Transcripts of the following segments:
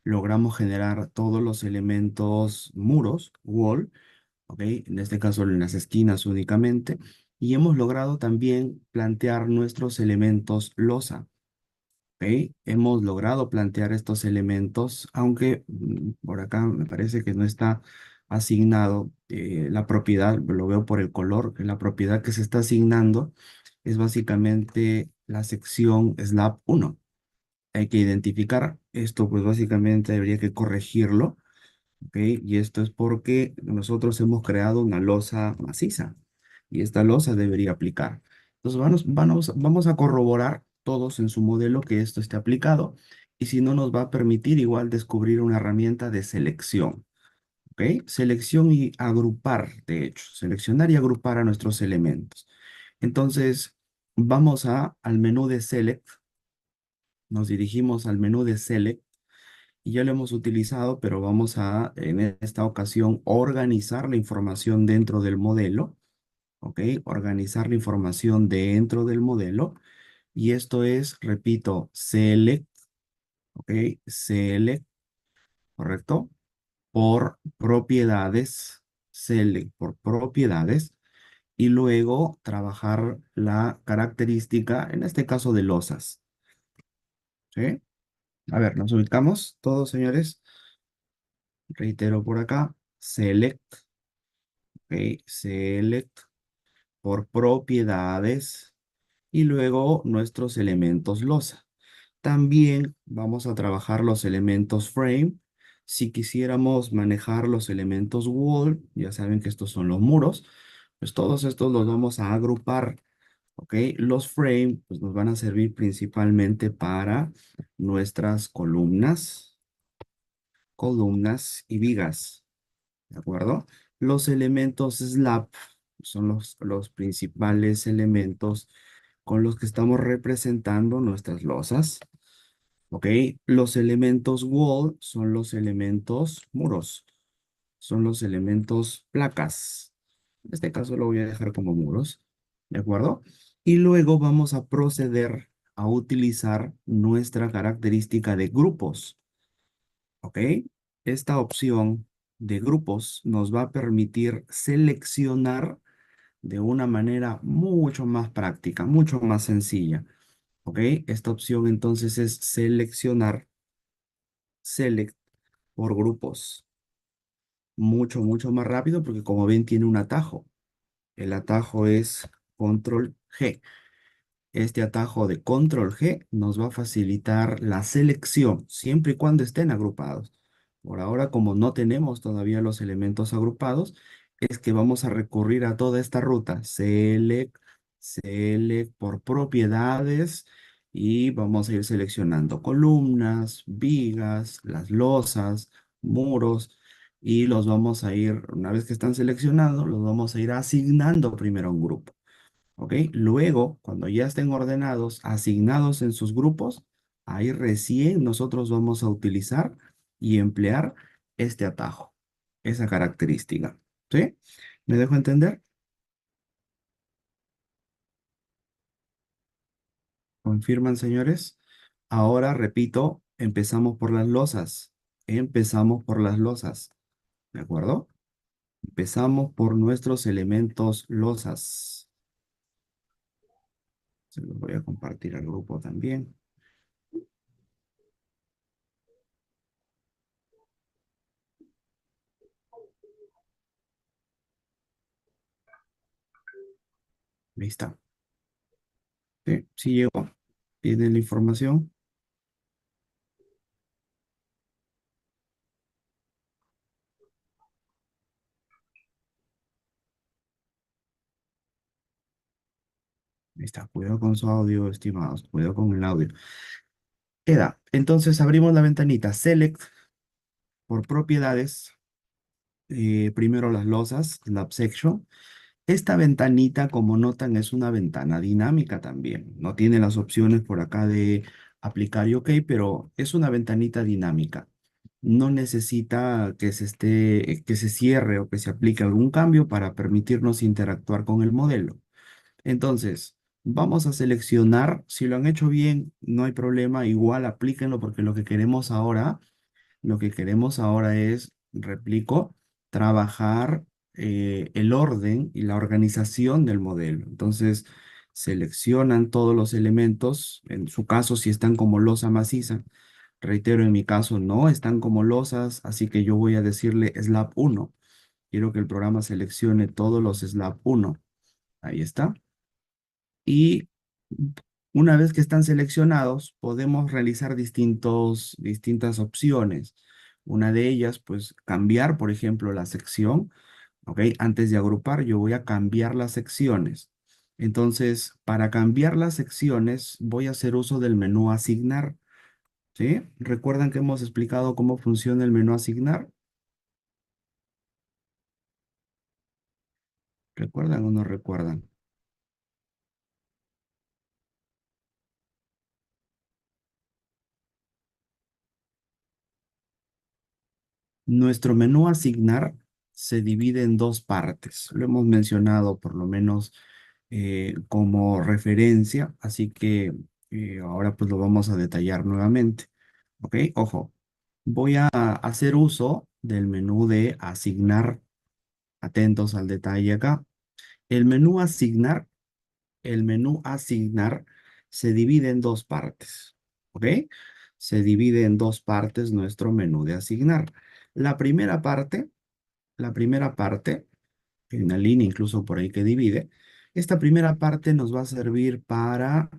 logramos generar todos los elementos muros, wall, ¿ok? En este caso en las esquinas únicamente. Y hemos logrado también plantear nuestros elementos losa. ¿Ok? Hemos logrado plantear estos elementos, aunque por acá me parece que no está asignado la propiedad, lo veo por el color, que la propiedad que se está asignando es básicamente la sección slab 1. Hay que identificar esto, pues básicamente habría que corregirlo, ¿ok? Y esto es porque nosotros hemos creado una losa maciza y esta losa debería aplicar. Entonces vamos a corroborar todos en su modelo que esto esté aplicado y si no nos va a permitir igual descubrir una herramienta de selección, ¿ok? Selección y agrupar, de hecho, seleccionar y agrupar a nuestros elementos. Entonces vamos al menú de Select, nos dirigimos al menú de Select y ya lo hemos utilizado, pero vamos a, en esta ocasión, organizar la información dentro del modelo, ¿ok? Organizar la información dentro del modelo. Y esto es, repito, select, ¿ok? Select, ¿correcto? Por propiedades, select por propiedades. Y luego trabajar la característica, en este caso de losas, ¿sí? A ver, nos ubicamos todos, señores. Reitero por acá, select, ¿ok? Select por propiedades y luego nuestros elementos losa. También vamos a trabajar los elementos frame. Si quisiéramos manejar los elementos wall, ya saben que estos son los muros, pues todos estos los vamos a agrupar, ¿ok? Los frame pues nos van a servir principalmente para nuestras columnas y vigas. ¿De acuerdo? Los elementos slab son los principales elementos con los que estamos representando nuestras losas. ¿Ok? Los elementos wall son los elementos muros. Son los elementos placas. En este caso lo voy a dejar como muros. ¿De acuerdo? Y luego vamos a proceder a utilizar nuestra característica de grupos. ¿Ok? Esta opción de grupos nos va a permitir seleccionar de una manera mucho más práctica, mucho más sencilla. ¿Ok? Esta opción entonces es seleccionar, select por grupos. Mucho más rápido porque como ven tiene un atajo. El atajo es control G. Este atajo de control G nos va a facilitar la selección siempre y cuando estén agrupados. Por ahora, como no tenemos todavía los elementos agrupados, es que vamos a recurrir a toda esta ruta. Select por propiedades y vamos a ir seleccionando columnas, vigas, las losas, muros y los vamos a ir, una vez que están seleccionados, los vamos a ir asignando primero a un grupo. ¿Ok? Luego, cuando ya estén ordenados, asignados en sus grupos, ahí recién nosotros vamos a utilizar y emplear este atajo, esa característica. ¿Sí? ¿Me dejo entender? ¿Confirman, señores? Ahora, repito, empezamos por las losas. Empezamos por las losas. ¿De acuerdo? Empezamos por nuestros elementos losas. Se los voy a compartir al grupo también. Ahí está. Sí, sí llegó. ¿Tienen la información? Ahí está. Cuidado con su audio, estimados. Cuidado con el audio. Queda. Entonces abrimos la ventanita. Select por propiedades. Primero las losas, Lab Section. Esta ventanita, como notan, es una ventana dinámica también. No tiene las opciones por acá de aplicar y OK, pero es una ventanita dinámica. No necesita que se cierre o que se aplique algún cambio para permitirnos interactuar con el modelo. Entonces, vamos a seleccionar, si lo han hecho bien, no hay problema, igual aplíquenlo porque lo que queremos ahora Lo que queremos ahora es, replico, trabajar el orden y la organización del modelo. Entonces, seleccionan todos los elementos, en su caso, si están como losa maciza. Reitero, en mi caso no están como losas, así que yo voy a decirle slab uno. Quiero que el programa seleccione todos los slab uno. Ahí está. Y una vez que están seleccionados, podemos realizar distintas opciones. Una de ellas, pues cambiar, por ejemplo, la sección. ¿Ok? Antes de agrupar, yo voy a cambiar las secciones. Entonces, para cambiar las secciones, voy a hacer uso del menú asignar. ¿Sí? ¿Recuerdan que hemos explicado cómo funciona el menú asignar? ¿Recuerdan o no recuerdan? Nuestro menú asignar se divide en dos partes. Lo hemos mencionado por lo menos como referencia, así que ahora pues lo vamos a detallar nuevamente. ¿Ok? Ojo, voy a hacer uso del menú de asignar. Atentos al detalle acá. El menú asignar, el menú asignar se divide en dos partes. ¿Ok? Se divide en dos partes nuestro menú de asignar. La primera parte hay una línea incluso por ahí que divide. Esta primera parte nos va a servir para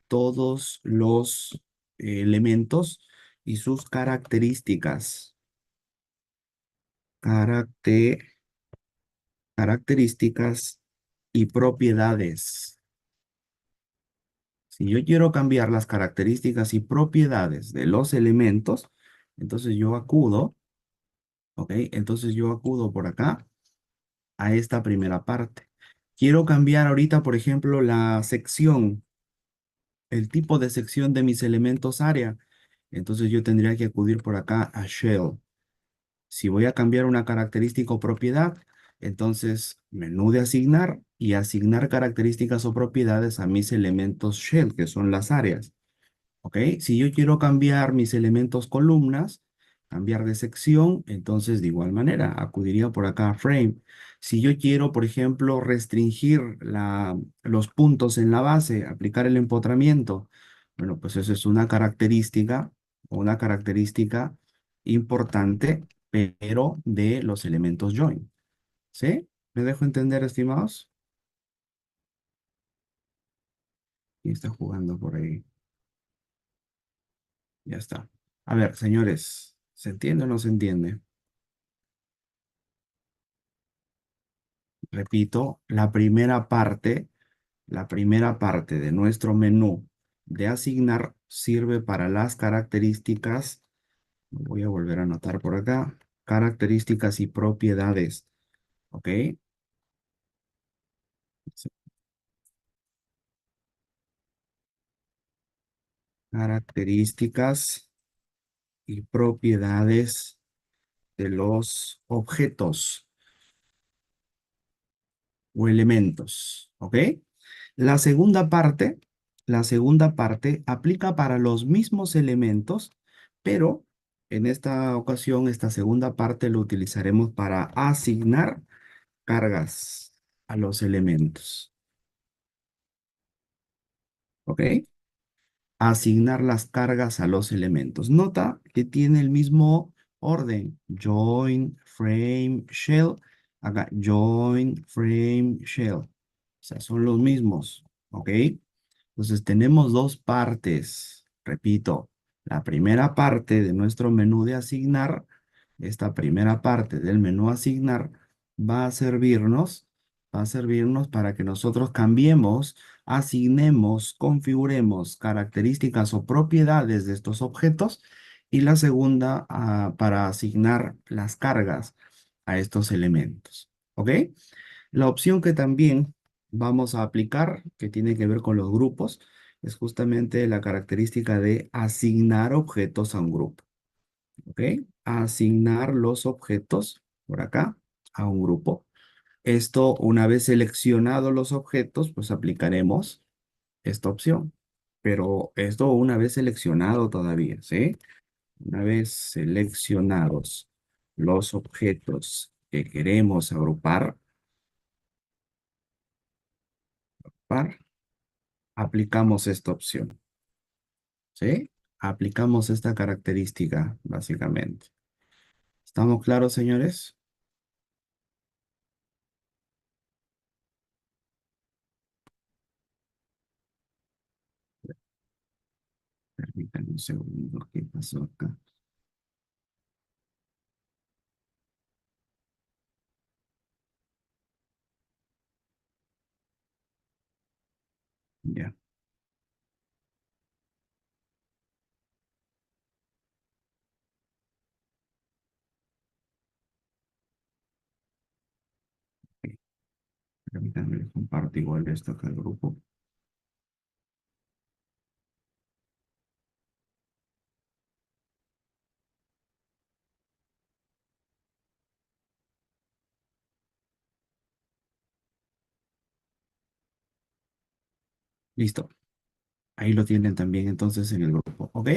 todos los elementos y sus características. Caracte- Características y propiedades. Si yo quiero cambiar las características y propiedades de los elementos, entonces yo acudo, ¿ok? Entonces yo acudo por acá a esta primera parte. Quiero cambiar ahorita, por ejemplo, la sección, el tipo de sección de mis elementos área. Entonces yo tendría que acudir por acá a Shell. Si voy a cambiar una característica o propiedad, entonces menú de asignar y asignar características o propiedades a mis elementos Shell, que son las áreas. ¿Ok? Si yo quiero cambiar mis elementos columnas, cambiar de sección, entonces de igual manera acudiría por acá a Frame. Si yo quiero, por ejemplo, restringir los puntos en la base, aplicar el empotramiento, bueno, pues eso es una característica importante, pero de los elementos join. ¿Sí? ¿Me dejo entender, estimados? ¿Quién está jugando por ahí? Ya está. A ver, señores, ¿se entiende o no se entiende? Repito, la primera parte de nuestro menú de asignar sirve para las características. Voy a volver a anotar por acá. Características y propiedades. ¿Ok? Sí. Características y propiedades de los objetos o elementos. ¿Ok? La segunda parte, la segunda parte aplica para los mismos elementos, pero en esta ocasión, esta segunda parte lo utilizaremos para asignar cargas a los elementos. ¿Ok? Asignar las cargas a los elementos. Nota que tiene el mismo orden. Join, frame, shell. Acá, join, frame, shell. O sea, son los mismos. ¿Ok? Entonces tenemos dos partes. Repito, la primera parte de nuestro menú de asignar, esta primera parte del menú asignar va a servirnos, va a servirnos para que nosotros cambiemos, asignemos, configuremos características o propiedades de estos objetos y la segunda para asignar las cargas a estos elementos. ¿Ok? La opción que también vamos a aplicar, que tiene que ver con los grupos, es justamente la característica de asignar objetos a un grupo. ¿Ok? Asignar los objetos por acá a un grupo. Esto, una vez seleccionados los objetos, pues aplicaremos esta opción. Pero esto una vez seleccionado todavía, ¿sí? Una vez seleccionados los objetos que queremos agrupar, aplicamos esta opción, ¿sí? Aplicamos esta característica, básicamente. ¿Estamos claros, señores? Permítanme un segundo, ¿qué pasó acá? Ya, ok. Permítanme, les comparto igual esto acá al grupo. Listo. Ahí lo tienen también entonces en el grupo, ¿ok?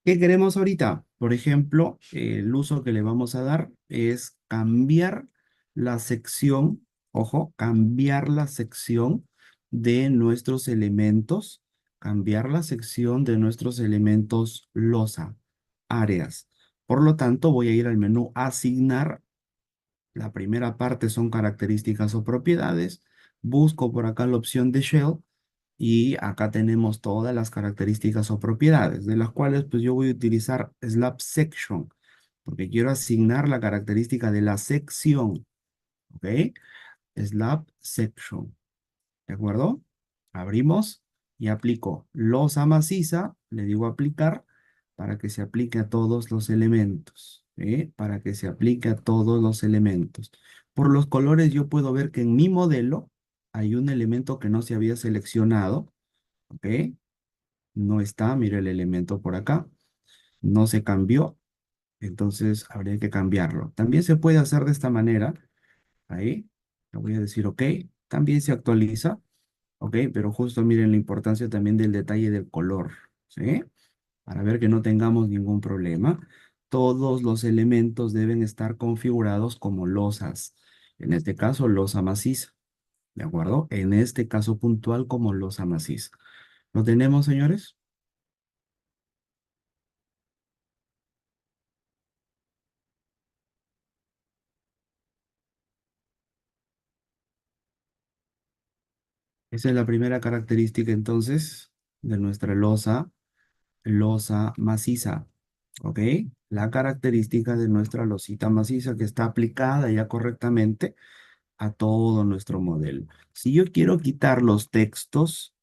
¿Qué queremos ahorita? Por ejemplo, el uso que le vamos a dar es cambiar la sección, ojo, cambiar la sección de nuestros elementos, cambiar la sección de nuestros elementos losa, áreas. Por lo tanto, voy a ir al menú asignar. La primera parte son características o propiedades. Busco por acá la opción de Shell y acá tenemos todas las características o propiedades, de las cuales pues yo voy a utilizar slab section, porque quiero asignar la característica de la sección, ¿ok? Slab section, ¿de acuerdo? Abrimos y aplico losa maciza, le digo aplicar para que se aplique a todos los elementos, ¿eh? Para que se aplique a todos los elementos. Por los colores yo puedo ver que en mi modelo hay un elemento que no se había seleccionado, ¿ok? No está, mira el elemento por acá, no se cambió, entonces habría que cambiarlo. También se puede hacer de esta manera, ahí, le voy a decir OK, también se actualiza, OK, pero justo miren la importancia también del detalle del color, ¿sí? Para ver que no tengamos ningún problema. Todos los elementos deben estar configurados como losas, en este caso losa maciza, ¿de acuerdo? En este caso puntual como losa maciza. ¿Lo tenemos, señores? Esa es la primera característica entonces de nuestra losa maciza, ¿ok? La característica de nuestra losita maciza que está aplicada ya correctamente a todo nuestro modelo. Si yo quiero quitar los textos,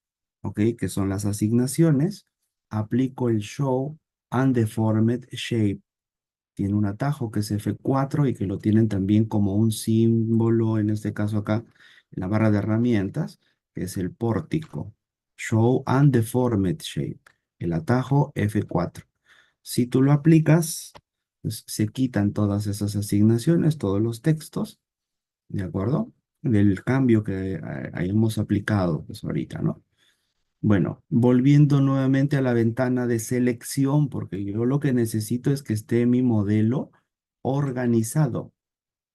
¿ok? Que son las asignaciones, aplico el Show Undeformed Shape. Tiene un atajo que es F4 y que lo tienen también como un símbolo, en este caso acá, en la barra de herramientas, que es el pórtico. Show Undeformed Shape. El atajo F4. Si tú lo aplicas, pues se quitan todas esas asignaciones, todos los textos, ¿de acuerdo? Del cambio que hayamos aplicado, pues ahorita, ¿no? Bueno, volviendo nuevamente a la ventana de selección, porque yo lo que necesito es que esté mi modelo organizado,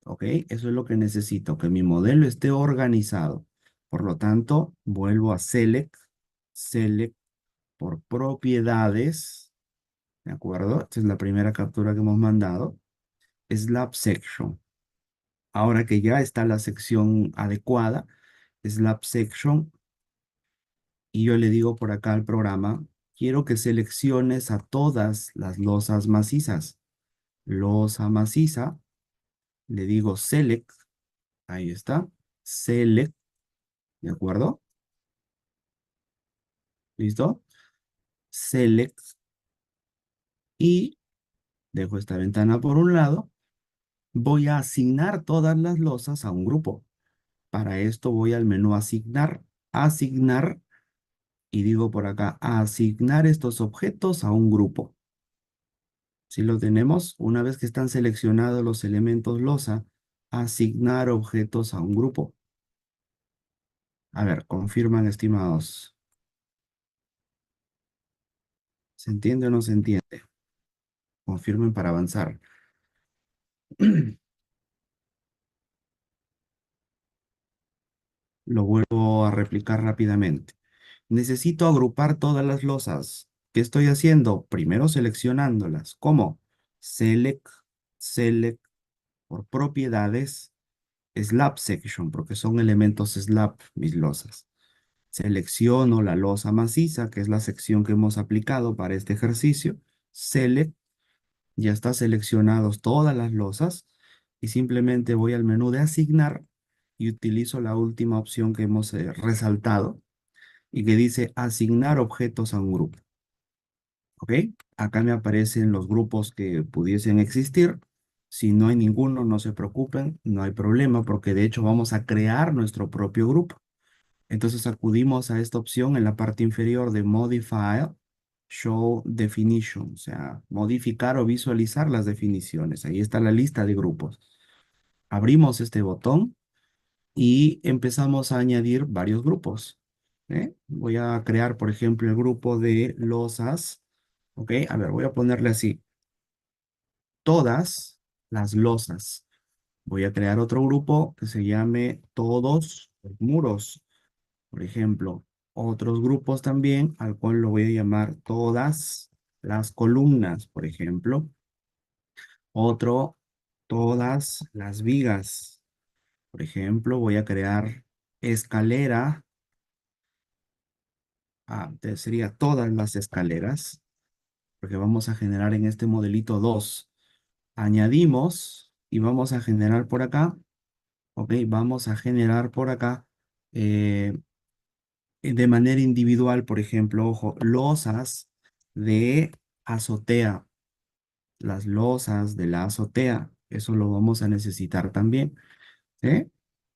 ¿ok? Eso es lo que necesito, que mi modelo esté organizado. Por lo tanto, vuelvo a select por propiedades, ¿de acuerdo? Esta es la primera captura que hemos mandado, slab section. Ahora que ya está la sección adecuada, slab section, y yo le digo por acá al programa, quiero que selecciones a todas las losas macizas. Losa maciza, le digo select, ahí está, select, ¿de acuerdo? ¿Listo? Select y dejo esta ventana por un lado. Voy a asignar todas las losas a un grupo. Para esto voy al menú asignar, asignar y digo por acá, asignar estos objetos a un grupo. Si lo tenemos, una vez que están seleccionados los elementos losa, asignar objetos a un grupo. A ver, confirman, estimados. ¿Se entiende o no se entiende? Confirmen para avanzar. Lo vuelvo a replicar rápidamente. Necesito agrupar todas las losas. ¿Qué estoy haciendo? Primero seleccionándolas. ¿Cómo? Select, select por propiedades, slab section, porque son elementos slab mis losas. Selecciono la losa maciza, que es la sección que hemos aplicado para este ejercicio. Select, ya está seleccionados todas las losas y simplemente voy al menú de asignar y utilizo la última opción que hemos resaltado y que dice asignar objetos a un grupo. ¿Ok? Acá me aparecen los grupos que pudiesen existir. Si no hay ninguno, no se preocupen, no hay problema porque de hecho vamos a crear nuestro propio grupo. Entonces acudimos a esta opción en la parte inferior de Modify, Show Definition, o sea, modificar o visualizar las definiciones. Ahí está la lista de grupos. Abrimos este botón y empezamos a añadir varios grupos. ¿Eh? Voy a crear, por ejemplo, el grupo de losas. ¿Ok? A ver, voy a ponerle así, todas las losas. Voy a crear otro grupo que se llame todos los muros. Por ejemplo, otros grupos también, al cual lo voy a llamar todas las columnas, por ejemplo. Otro, todas las vigas. Por ejemplo, voy a crear escalera. Sería todas las escaleras, porque vamos a generar en este modelito dos. Añadimos y vamos a generar por acá, ok, vamos a generar por acá eh, de manera individual, por ejemplo, ojo, losas de azotea, las losas de la azotea, eso lo vamos a necesitar también, ¿sí?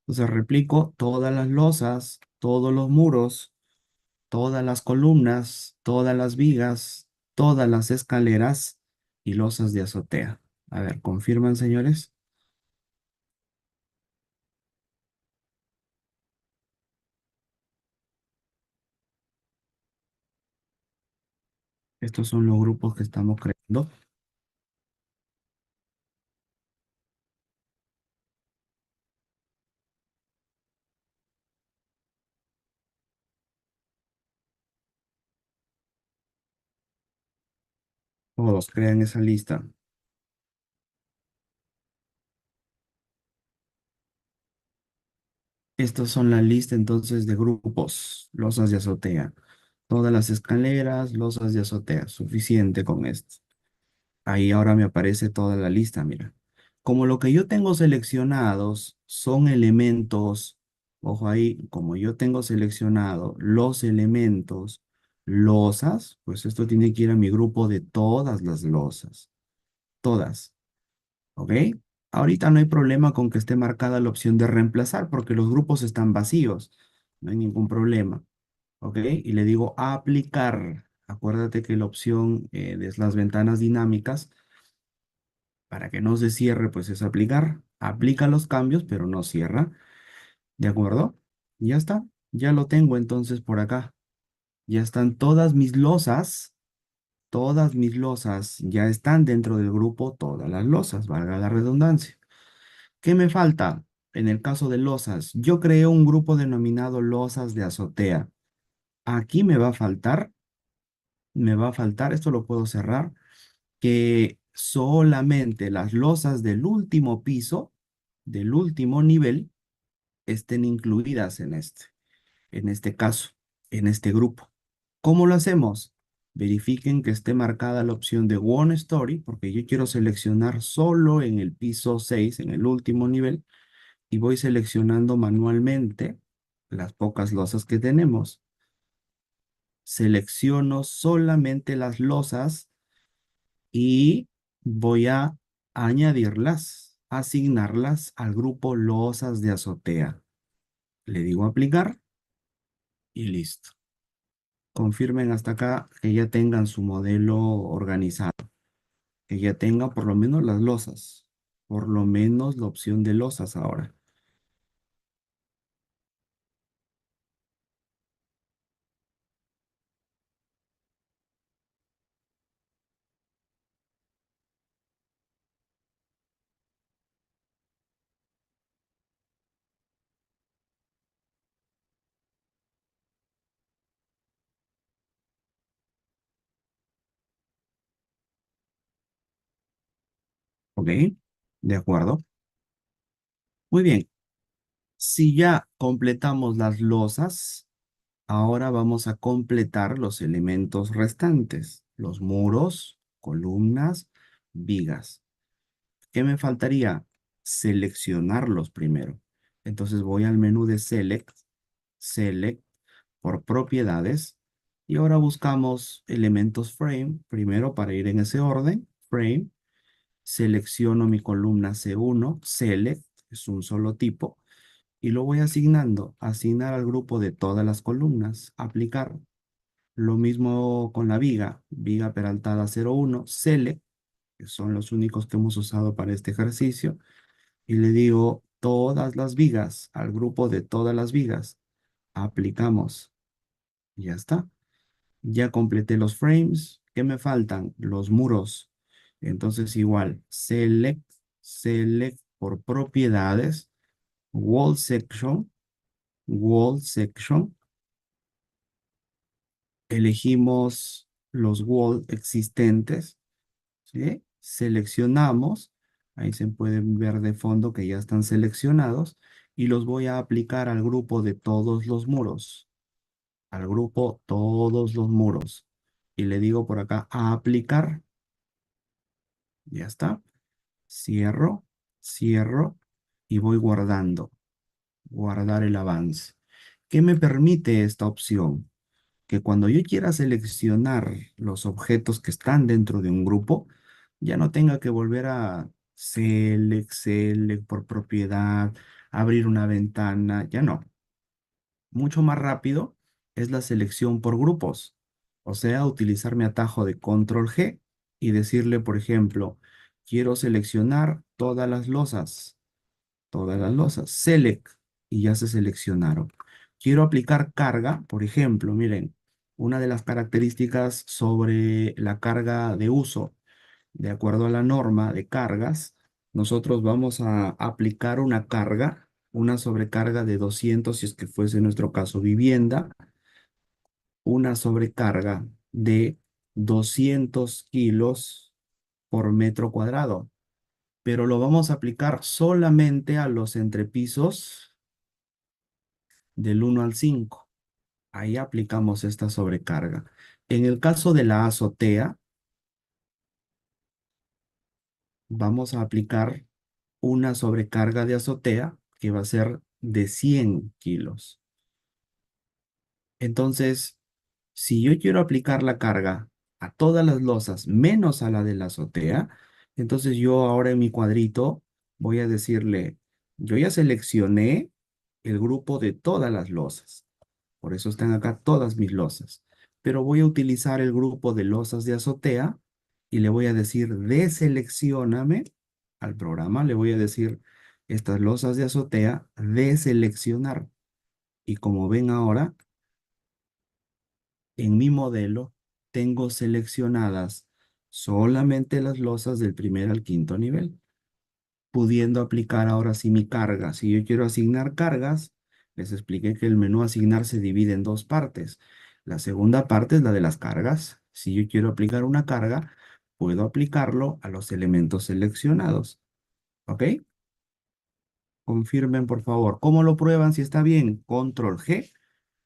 Entonces replico todas las losas, todos los muros, todas las columnas, todas las vigas, todas las escaleras y losas de azotea. A ver, ¿confirman, señores? Estos son los grupos que estamos creando. Todos crean esa lista. Estas son la lista entonces de grupos, losas de azotea. Todas las escaleras, losas de azotea. Suficiente con esto. Ahí ahora me aparece toda la lista, mira. Como lo que yo tengo seleccionados son elementos, ojo ahí, como yo tengo seleccionado los elementos losas, pues esto tiene que ir a mi grupo de todas las losas. Todas. ¿Ok? Ahorita no hay problema con que esté marcada la opción de reemplazar porque los grupos están vacíos. No hay ningún problema. ¿Ok? Y le digo aplicar. Acuérdate que la opción de las ventanas dinámicas, para que no se cierre, pues es aplicar. Aplica los cambios, pero no cierra. ¿De acuerdo? Ya está. Ya lo tengo entonces por acá. Ya están todas mis losas ya están dentro del grupo, todas las losas, valga la redundancia. ¿Qué me falta? En el caso de losas, yo creé un grupo denominado losas de azotea. Aquí me va a faltar, esto lo puedo cerrar, que solamente las losas del último nivel, estén incluidas en este caso, en este grupo. ¿Cómo lo hacemos? Verifiquen que esté marcada la opción de One Story, porque yo quiero seleccionar solo en el piso 6, en el último nivel, y voy seleccionando manualmente las pocas losas que tenemos. Selecciono solamente las losas y voy a añadirlas, asignarlas al grupo losas de azotea. Le digo aplicar y listo. Confirmen hasta acá que ya tengan su modelo organizado, que ya tengan por lo menos las losas, por lo menos la opción de losas ahora. ¿Ok? De acuerdo. Muy bien. Si ya completamos las losas, ahora vamos a completar los elementos restantes, los muros, columnas, vigas. ¿Qué me faltaría? Seleccionarlos primero. Entonces voy al menú de Select, Select por propiedades y ahora buscamos elementos Frame, primero para ir en ese orden, Frame, selecciono mi columna C1, Select, es un solo tipo, y lo voy asignando, asignar al grupo de todas las columnas, aplicar. Lo mismo con la viga, viga peraltada 01, Select, que son los únicos que hemos usado para este ejercicio, y le digo todas las vigas al grupo de todas las vigas. Aplicamos. Y ya está. Ya completé los frames. ¿Qué me faltan? Los muros. Entonces igual, select, select por propiedades, wall section, wall section. Elegimos los wall existentes, ¿sí? Seleccionamos. Ahí se pueden ver de fondo que ya están seleccionados y los voy a aplicar al grupo de todos los muros. Al grupo todos los muros. Y le digo por acá a aplicar. Ya está. Cierro, cierro y voy guardando. Guardar el avance. ¿Qué me permite esta opción? Que cuando yo quiera seleccionar los objetos que están dentro de un grupo, ya no tenga que volver a select, select por propiedad, abrir una ventana, ya no. Mucho más rápido es la selección por grupos. O sea, utilizar mi atajo de control G y decirle, por ejemplo, quiero seleccionar todas las losas, select, y ya se seleccionaron. Quiero aplicar carga, por ejemplo, miren, una de las características sobre la carga de uso, de acuerdo a la norma de cargas, nosotros vamos a aplicar una carga, una sobrecarga de 200 si es que fuese nuestro caso vivienda, una sobrecarga de 200 kilos por metro cuadrado, pero lo vamos a aplicar solamente a los entrepisos del 1 al 5. Ahí aplicamos esta sobrecarga. En el caso de la azotea, vamos a aplicar una sobrecarga de azotea que va a ser de 100 kilos. Entonces, si yo quiero aplicar la carga a todas las losas menos a la de la azotea, entonces yo ahora en mi cuadrito voy a decirle, yo ya seleccioné el grupo de todas las losas. Por eso están acá todas mis losas. Pero voy a utilizar el grupo de losas de azotea y le voy a decir deseleccióname al programa. Le voy a decir estas losas de azotea deseleccionar. Y como ven ahora, en mi modelo tengo seleccionadas solamente las losas del primer al quinto nivel, pudiendo aplicar ahora sí mi carga. Si yo quiero asignar cargas, les expliqué que el menú asignar se divide en dos partes. La segunda parte es la de las cargas. Si yo quiero aplicar una carga, puedo aplicarlo a los elementos seleccionados. ¿Ok? Confirmen, por favor. ¿Cómo lo prueban si está bien? Control G.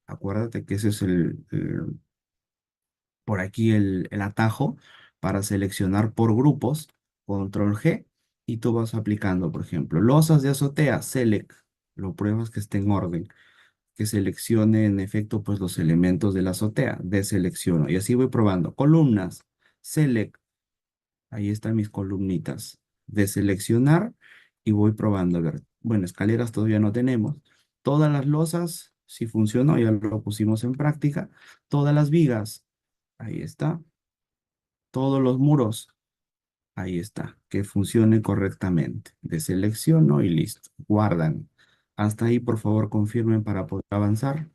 Acuérdate que ese es por aquí el atajo para seleccionar por grupos. Control G. Y tú vas aplicando, por ejemplo, losas de azotea, select. Lo pruebas que esté en orden. Que seleccione en efecto pues los elementos de la azotea. Deselecciono. Y así voy probando. Columnas. Select. Ahí están mis columnitas. Deseleccionar y voy probando. A ver. Bueno, escaleras todavía no tenemos. Todas las losas, si funcionó, ya lo pusimos en práctica. Todas las vigas. Ahí está. Todos los muros. Ahí está. Que funcione correctamente. Deselecciono y listo. Guardan. Hasta ahí, por favor, confirmen para poder avanzar.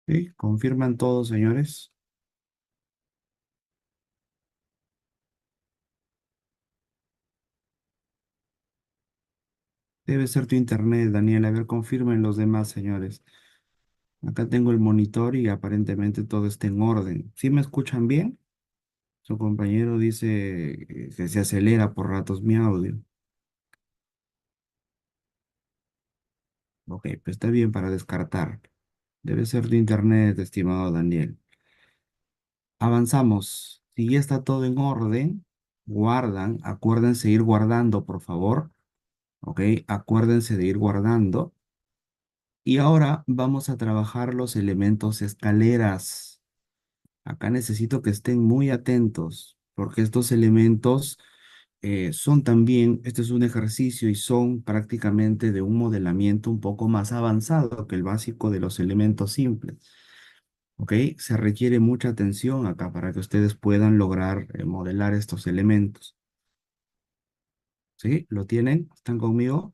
¿Sí? ¿Confirman todos, señores? Debe ser tu internet, Daniel. A ver, confirmen los demás, señores. Acá tengo el monitor y aparentemente todo está en orden. ¿Sí me escuchan bien? Su compañero dice que se acelera por ratos mi audio. Ok, pues está bien para descartar. Debe ser tu internet, estimado Daniel. Avanzamos. Si ya está todo en orden, guardan. Acuérdense de ir guardando, por favor. Ok, acuérdense de ir guardando. Y ahora vamos a trabajar los elementos escaleras. Acá necesito que estén muy atentos, porque estos elementos son también, este es un ejercicio y son prácticamente de un modelamiento un poco más avanzado que el básico de los elementos simples. ¿Ok? Se requiere mucha atención acá para que ustedes puedan lograr modelar estos elementos. ¿Sí? ¿Lo tienen? ¿Están conmigo?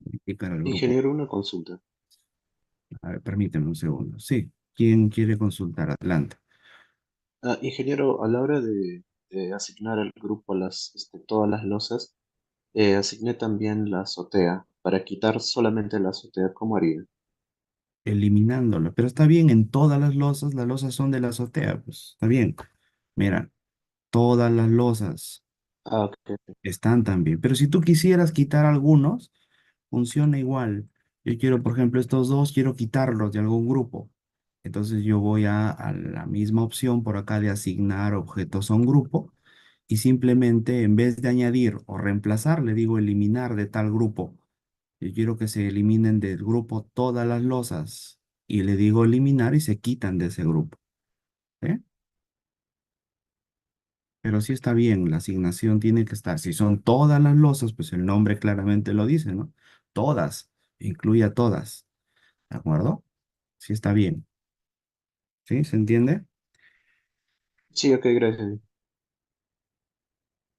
Indicar al grupo. Ingeniero, una consulta. A ver, permíteme un segundo. Sí. ¿Quién quiere consultar? Adelante. Ingeniero, a la hora de asignar al grupo todas las losas, asigné también la azotea. Para quitar solamente la azotea, ¿cómo haría? Eliminándolo. Pero está bien, en todas las losas son de la azotea, pues está bien. Mira, todas las losas Ah, ok. están también. Pero si tú quisieras quitar algunos, funciona igual. Yo quiero, por ejemplo, estos dos, quiero quitarlos de algún grupo. Entonces yo voy a la misma opción por acá de asignar objetos a un grupo y simplemente en vez de añadir o reemplazar, le digo eliminar de tal grupo. Yo quiero que se eliminen del grupo todas las losas y le digo eliminar y se quitan de ese grupo. ¿Eh? Pero sí está bien, la asignación tiene que estar. Si son todas las losas, pues el nombre claramente lo dice, ¿no? Todas, incluye a todas. ¿De acuerdo? Sí está bien. ¿Sí? ¿Se entiende? Sí, ok, gracias.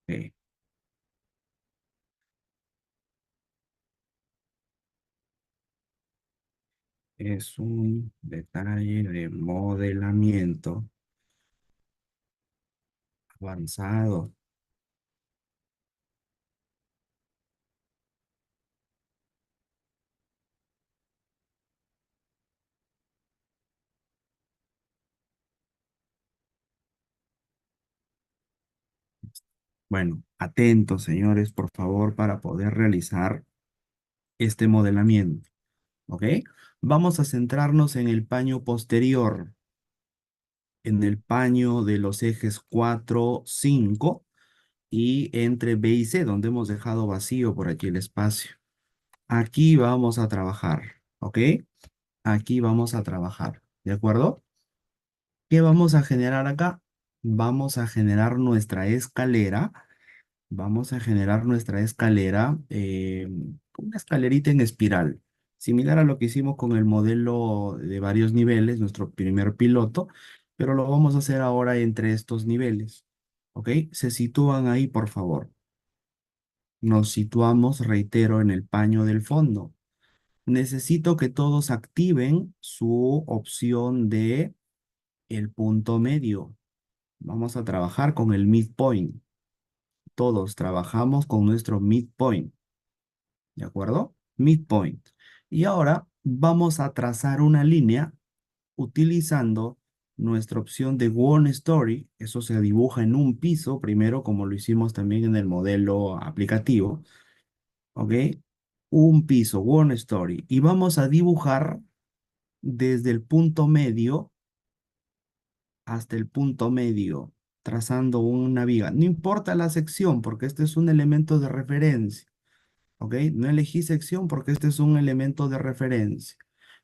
Ok. Es un detalle de modelamiento avanzado. Bueno, atentos, señores, por favor, para poder realizar este modelamiento. ¿Ok? Vamos a centrarnos en el paño posterior, en el paño de los ejes 4, 5 y entre B y C, donde hemos dejado vacío por aquí el espacio. Aquí vamos a trabajar, ¿ok? Aquí vamos a trabajar, ¿de acuerdo? ¿Qué vamos a generar acá? Vamos a generar nuestra escalera. Vamos a generar nuestra escalera, una escalerita en espiral, similar a lo que hicimos con el modelo de varios niveles, nuestro primer piloto, pero lo vamos a hacer ahora entre estos niveles. ¿Ok? Se sitúan ahí, por favor. Nos situamos, reitero, en el paño del fondo. Necesito que todos activen su opción de el punto medio. Vamos a trabajar con el midpoint. Todos trabajamos con nuestro midpoint. ¿De acuerdo? Midpoint. Y ahora vamos a trazar una línea utilizando nuestra opción de One Story. Eso se dibuja en un piso primero, como lo hicimos también en el modelo aplicativo. ¿Ok? Un piso, One Story. Y vamos a dibujar desde el punto medio hasta el punto medio, trazando una viga. No importa la sección, porque este es un elemento de referencia. ¿Ok? No elegí sección porque este es un elemento de referencia,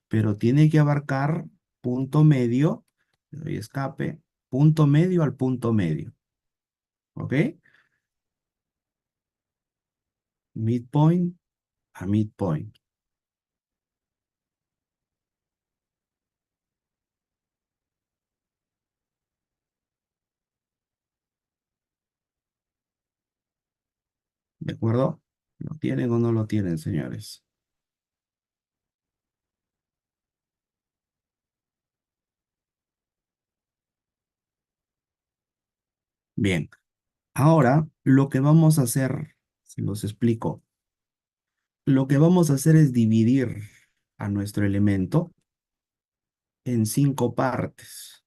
pero tiene que abarcar punto medio, le doy escape, punto medio al punto medio. ¿Ok? Midpoint a midpoint. ¿De acuerdo? ¿Lo tienen o no lo tienen, señores? Bien, ahora lo que vamos a hacer, se los explico, lo que vamos a hacer es dividir a nuestro elemento en cinco partes.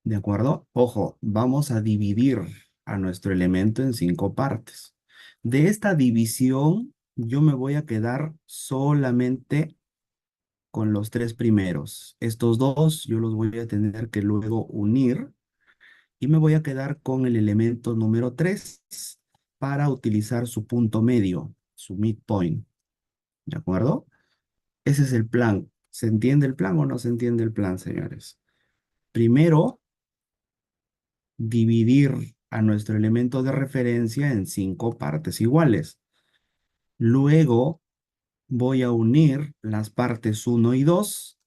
¿De acuerdo? Ojo, vamos a dividir a nuestro elemento en cinco partes. De esta división, yo me voy a quedar solamente con los tres primeros. Estos dos yo los voy a tener que luego unir y me voy a quedar con el elemento número 3 para utilizar su punto medio, su midpoint. ¿De acuerdo? Ese es el plan. ¿Se entiende el plan o no se entiende el plan, señores? Primero, dividir a nuestro elemento de referencia en cinco partes iguales. Luego voy a unir las partes uno y 2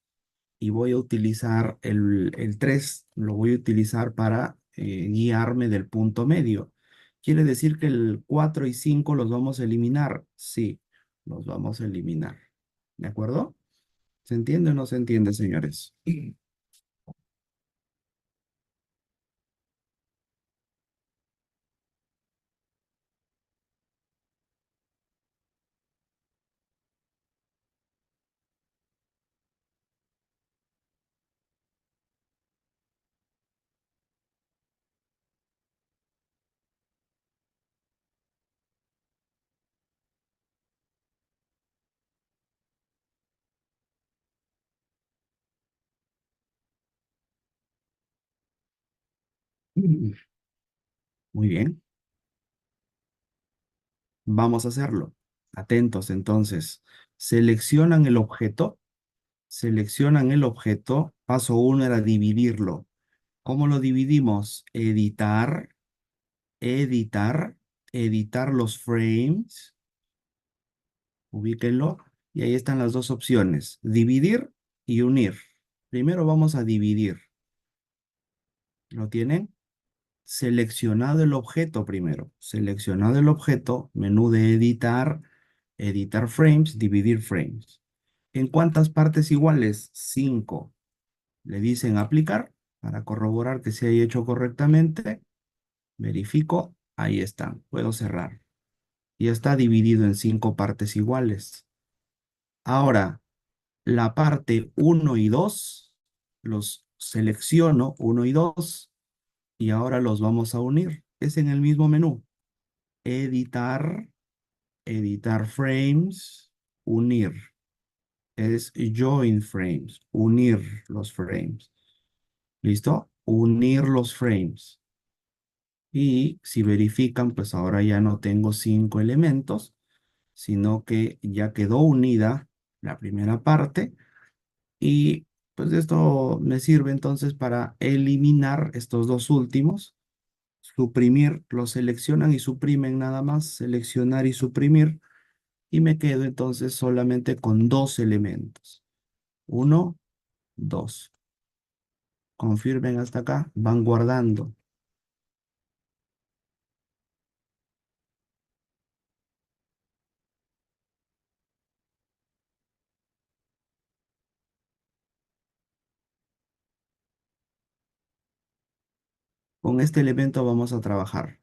y voy a utilizar el 3, lo voy a utilizar para guiarme del punto medio. ¿Quiere decir que el 4 y 5 los vamos a eliminar? Sí, los vamos a eliminar. ¿De acuerdo? ¿Se entiende o no se entiende, señores? Muy bien, vamos a hacerlo. Atentos, entonces. Seleccionan el objeto. Seleccionan el objeto. Paso uno era dividirlo. ¿Cómo lo dividimos? Editar, editar los frames, ubíquenlo, y ahí están las dos opciones, dividir y unir. Primero vamos a dividir. ¿Lo tienen? Seleccionado el objeto primero. Seleccionado el objeto, menú de editar, editar frames, dividir frames. ¿En cuántas partes iguales? 5. Le dicen aplicar para corroborar que se haya hecho correctamente. Verifico. Ahí están. Puedo cerrar. Y está dividido en cinco partes iguales. Ahora, la parte uno y 2 los selecciono, uno y 2 y ahora los vamos a unir. Es en el mismo menú. Editar, editar frames, unir. Es join frames, unir los frames. ¿Listo? Unir los frames. Y si verifican, pues ahora ya no tengo cinco elementos, sino que ya quedó unida la primera parte y pues esto me sirve entonces para eliminar estos dos últimos, suprimir, los seleccionan y suprimen nada más, seleccionar y suprimir y me quedo entonces solamente con dos elementos. Uno, dos. Confirmen hasta acá, van guardando. Con este elemento vamos a trabajar.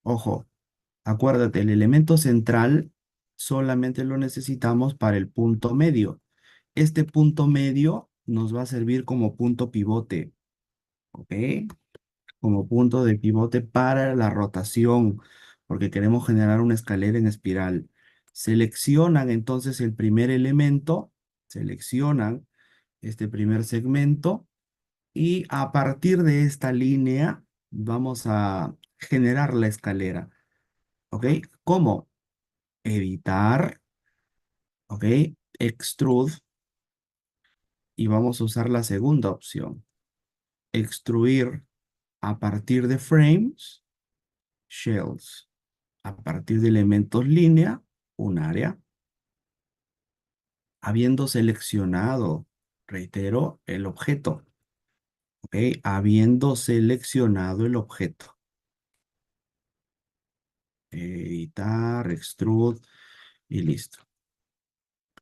Ojo, acuérdate, el elemento central solamente lo necesitamos para el punto medio. Este punto medio nos va a servir como punto pivote, ¿ok? Como punto de pivote para la rotación, porque queremos generar una escalera en espiral. Seleccionan entonces el primer elemento, seleccionan este primer segmento y a partir de esta línea vamos a generar la escalera, ¿ok? ¿Cómo? Editar, ¿ok? Extrude y vamos a usar la segunda opción. Extruir a partir de frames, shells. A partir de elementos línea, un área. Habiendo seleccionado, reitero, el objeto. ¿Ok? Habiendo seleccionado el objeto. editar, extrude y listo.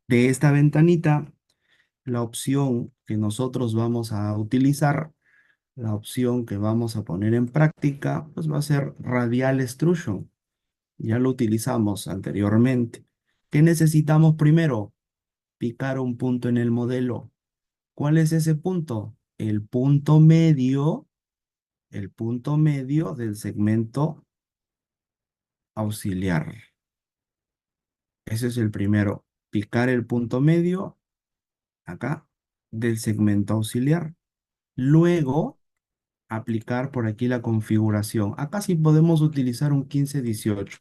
De esta ventanita, la opción que nosotros vamos a utilizar, la opción que vamos a poner en práctica, pues va a ser Radial Extrusion. Ya lo utilizamos anteriormente. ¿Qué necesitamos primero? Picar un punto en el modelo. ¿Cuál es ese punto? El punto medio del segmento auxiliar. Ese es el primero. Picar el punto medio acá del segmento auxiliar. Luego, aplicar por aquí la configuración. Acá sí podemos utilizar un 15-18,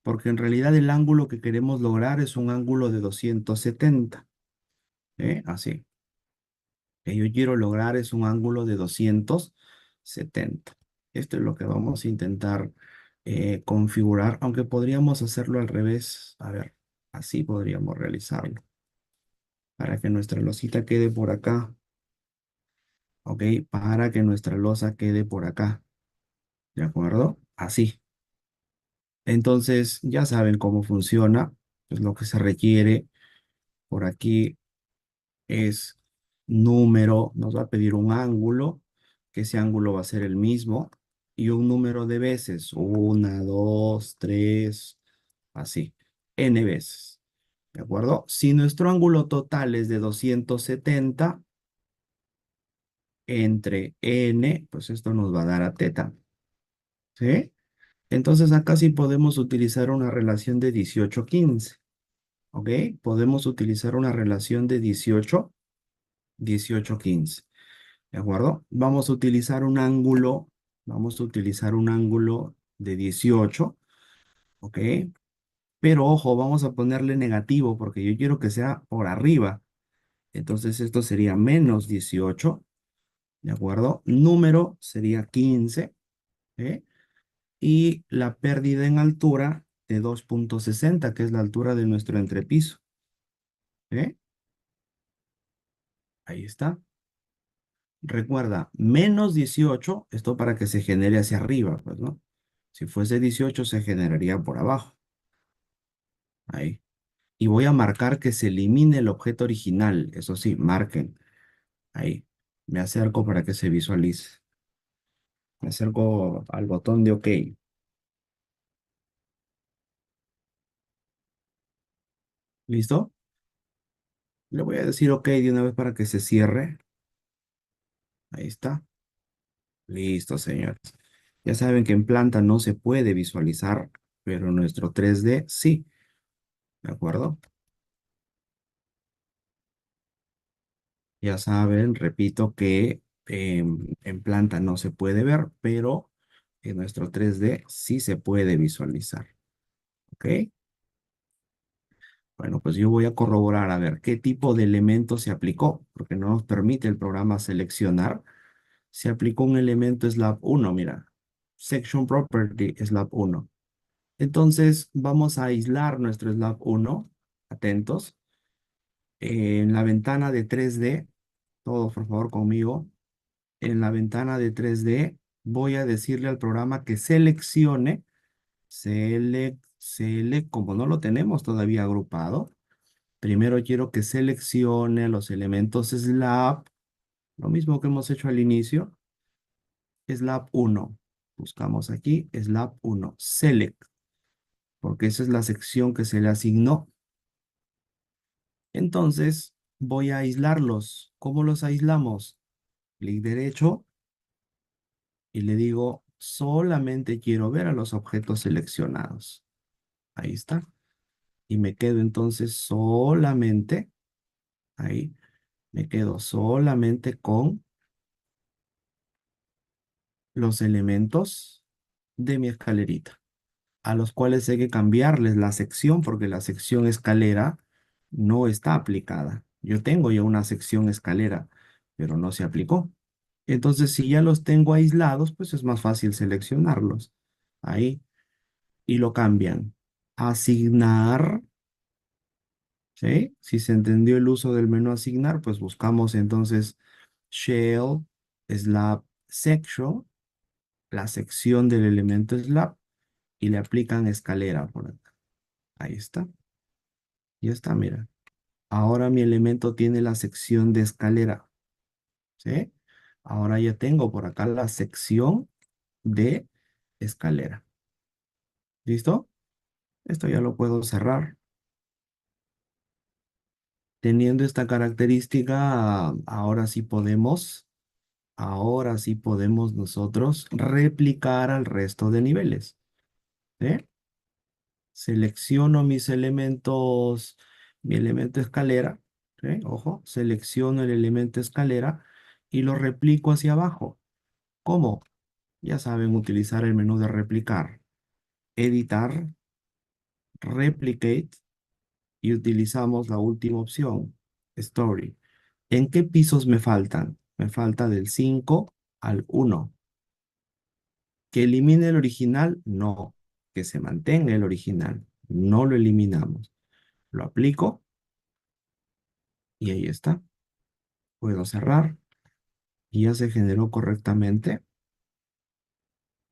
porque en realidad el ángulo que queremos lograr es un ángulo de 270. Así. Que yo quiero lograr es un ángulo de 270. Esto es lo que vamos a intentar configurar, aunque podríamos hacerlo al revés. A ver, así podríamos realizarlo. Para que nuestra losita quede por acá. ¿Ok? Para que nuestra losa quede por acá. ¿De acuerdo? Así. Entonces, ya saben cómo funciona. Pues lo que se requiere por aquí es número, nos va a pedir un ángulo, que ese ángulo va a ser el mismo, y un número de veces, una, dos, tres, así, n veces, ¿de acuerdo? Si nuestro ángulo total es de 270 entre n, pues esto nos va a dar a teta, ¿sí? Entonces acá sí podemos utilizar una relación de 18-15, ¿ok? Podemos utilizar una relación de 18-15. ¿De acuerdo? Vamos a utilizar un ángulo de 18, ¿ok? Pero ojo, vamos a ponerle negativo porque yo quiero que sea por arriba. Entonces esto sería menos 18, ¿de acuerdo? Número sería 15, ¿eh? Y la pérdida en altura de 2,60, que es la altura de nuestro entrepiso, ¿eh? Ahí está. Recuerda, menos 18, esto para que se genere hacia arriba, pues, ¿no? Si fuese 18, se generaría por abajo. Ahí. Y voy a marcar que se elimine el objeto original. Eso sí, marquen. Ahí. Me acerco para que se visualice. Me acerco al botón de OK. ¿Listo? Le voy a decir OK de una vez para que se cierre. Ahí está. Listo, señores. Ya saben que en planta no se puede visualizar, pero en nuestro 3D sí. ¿De acuerdo? Ya saben, repito que en planta no se puede ver, pero en nuestro 3D sí se puede visualizar. ¿Ok? Bueno, pues yo voy a corroborar a ver qué tipo de elemento se aplicó, porque no nos permite el programa seleccionar. Se aplicó un elemento slab 1, mira. Section Property slab 1. Entonces vamos a aislar nuestro slab 1. Atentos. En la ventana de 3D, todos por favor conmigo. En la ventana de 3D voy a decirle al programa que seleccione, como no lo tenemos todavía agrupado, primero quiero que seleccione los elementos slab, lo mismo que hemos hecho al inicio, slab 1. Buscamos aquí slab 1, select, porque esa es la sección que se le asignó. Entonces voy a aislarlos. ¿Cómo los aislamos? Clic derecho y le digo, solamente quiero ver a los objetos seleccionados. Ahí está. Y me quedo entonces solamente, ahí, me quedo solamente con los elementos de mi escalerita, a los cuales hay que cambiarles la sección porque la sección escalera no está aplicada. Yo tengo ya una sección escalera, pero no se aplicó. Entonces, si ya los tengo aislados, pues es más fácil seleccionarlos. Ahí. Y lo cambian. Asignar, ¿sí? Si se entendió el uso del menú asignar, pues buscamos entonces shell, slab section, la sección del elemento slab, y le aplican escalera por acá. Ahí está. Ya está, mira. Ahora mi elemento tiene la sección de escalera, ¿sí? Ahora ya tengo por acá la sección de escalera. ¿Listo? Esto ya lo puedo cerrar. Teniendo esta característica, ahora sí podemos nosotros replicar al resto de niveles, ¿sí? Selecciono mis elementos, mi elemento escalera, ¿sí? Ojo, selecciono el elemento escalera y lo replico hacia abajo. ¿Cómo? Ya saben utilizar el menú de replicar, editar, replicate y utilizamos la última opción, story. ¿En qué pisos me faltan? Me falta del 5 al 1. ¿Que elimine el original? No. Que se mantenga el original. No lo eliminamos. Lo aplico y ahí está. Puedo cerrar y ya se generó correctamente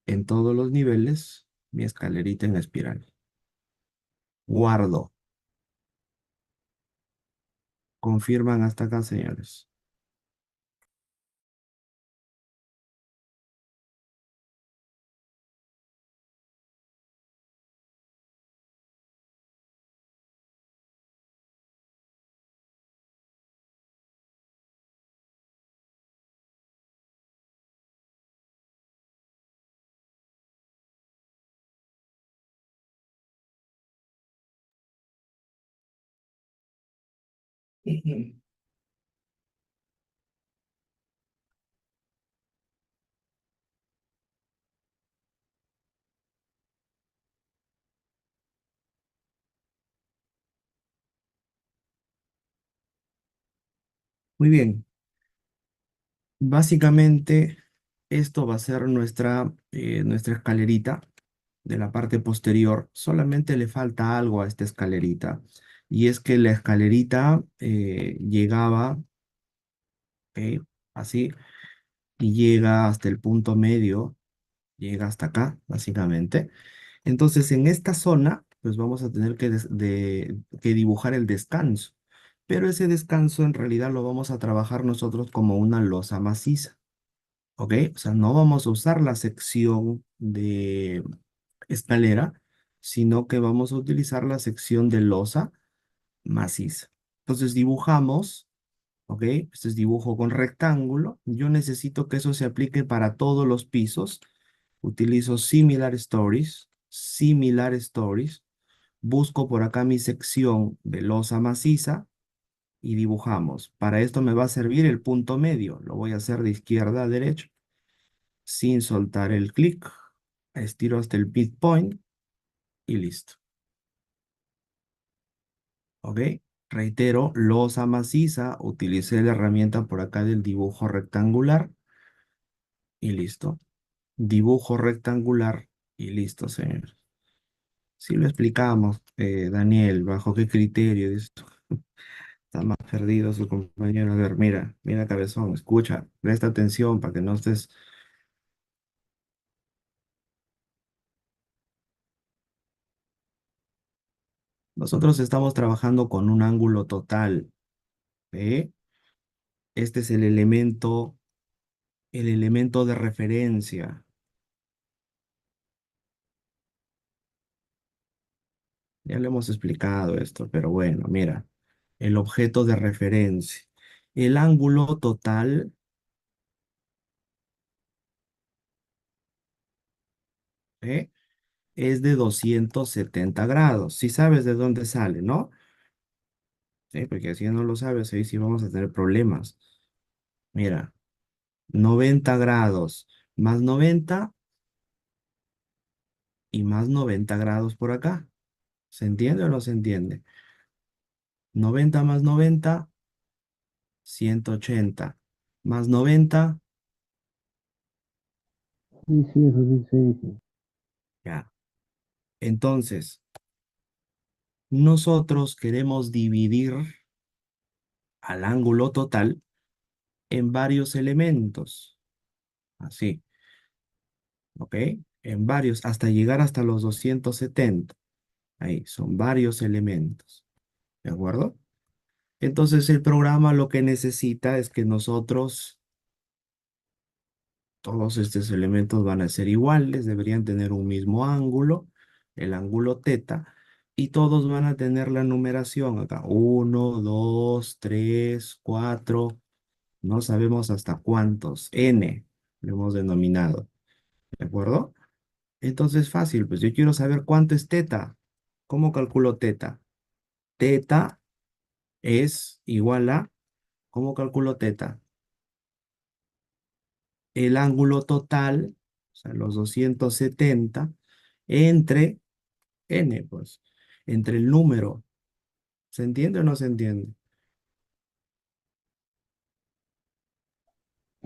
en todos los niveles mi escalerita en espiral. Guardo. Confirman hasta acá, señores. Muy bien. Básicamente, esto va a ser nuestra escalerita de la parte posterior. Solamente le falta algo a esta escalerita. Y es que la escalerita llegaba, ¿ok? Así, y llega hasta el punto medio, llega hasta acá, básicamente. Entonces, en esta zona, pues vamos a tener que dibujar el descanso. Pero ese descanso en realidad lo vamos a trabajar nosotros como una losa maciza. ¿Ok? O sea, no vamos a usar la sección de escalera, sino que vamos a utilizar la sección de losa maciza. Entonces dibujamos, ¿ok? Este es dibujo con rectángulo. Yo necesito que eso se aplique para todos los pisos. Utilizo similar stories. Busco por acá mi sección de losa maciza y dibujamos. Para esto me va a servir el punto medio. Lo voy a hacer de izquierda a derecha sin soltar el clic. Estiro hasta el midpoint y listo. ¿Ok? Reitero, losa maciza, utilicé la herramienta por acá del dibujo rectangular y listo. Dibujo rectangular y listo, señor. Sí lo explicamos, Daniel, bajo qué criterio. Dice, está más perdido su compañero. A ver, mira, mira, cabezón, escucha, presta atención para que no estés. Nosotros estamos trabajando con un ángulo total, ¿eh? Este es el elemento de referencia. Ya le hemos explicado esto, pero bueno, mira, el objeto de referencia. El ángulo total, ¿eh? Es de 270 grados. Si sabes de dónde sale, ¿no? Sí, porque si no lo sabes, ahí sí vamos a tener problemas. Mira, 90 grados más 90 y más 90 grados por acá. ¿Se entiende o no se entiende? 90 más 90, 180. Más 90, Sí, sí, eso sí se dice. ya. Entonces, nosotros queremos dividir al ángulo total en varios elementos. Así, ¿ok? en varios, hasta llegar hasta los 270. Ahí, son varios elementos, ¿de acuerdo? Entonces el programa lo que necesita es que nosotros, todos estos elementos van a ser iguales, deberían tener un mismo ángulo, el ángulo teta, y todos van a tener la numeración acá, uno, 2, 3, 4, no sabemos hasta cuántos, n, lo hemos denominado, ¿de acuerdo? Entonces fácil, pues yo quiero saber cuánto es teta. ¿Cómo calculo teta? Teta es igual a, ¿cómo calculo teta? El ángulo total, o sea, los 270, entre n, pues, entre el número. ¿Se entiende o no se entiende?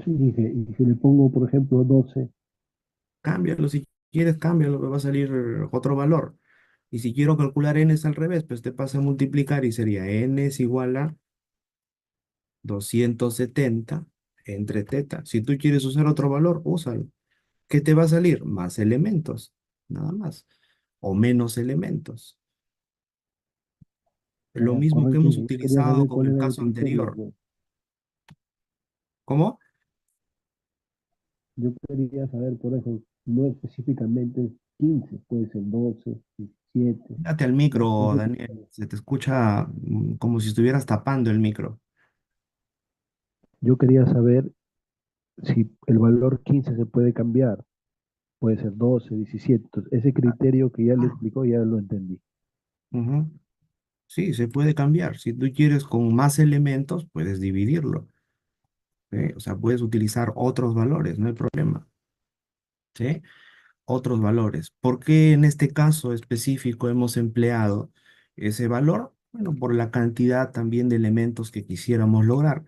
Sí, dije, y si le pongo, por ejemplo, 12, Cámbialo, si quieres, cámbialo, me va a salir otro valor. Y si quiero calcular n es al revés, pues te pasa a multiplicar y sería n es igual a 270 entre teta. Si tú quieres usar otro valor, úsalo. ¿Qué te va a salir? Más elementos, nada más. O menos elementos. Lo mismo que correcto, hemos dije, yo quería utilizado saber con cuál el era el caso criterio, anterior. pues. ¿Cómo? Yo quería saber, por eso, no específicamente 15, puede ser 12, 17. Date al micro, Eso Daniel. quería. Se te escucha como si estuvieras tapando el micro. Yo quería saber si el valor 15 se puede cambiar, puede ser 12, 17. Entonces, ese criterio que ya le Ah, explicó, ya lo entendí. ujú. Sí, se puede cambiar. Si tú quieres con más elementos, puedes dividirlo. ¿Sí? O sea, puedes utilizar otros valores, no hay problema. ¿Sí? Otros valores. ¿Por qué en este caso específico hemos empleado ese valor? Bueno, por la cantidad también de elementos que quisiéramos lograr.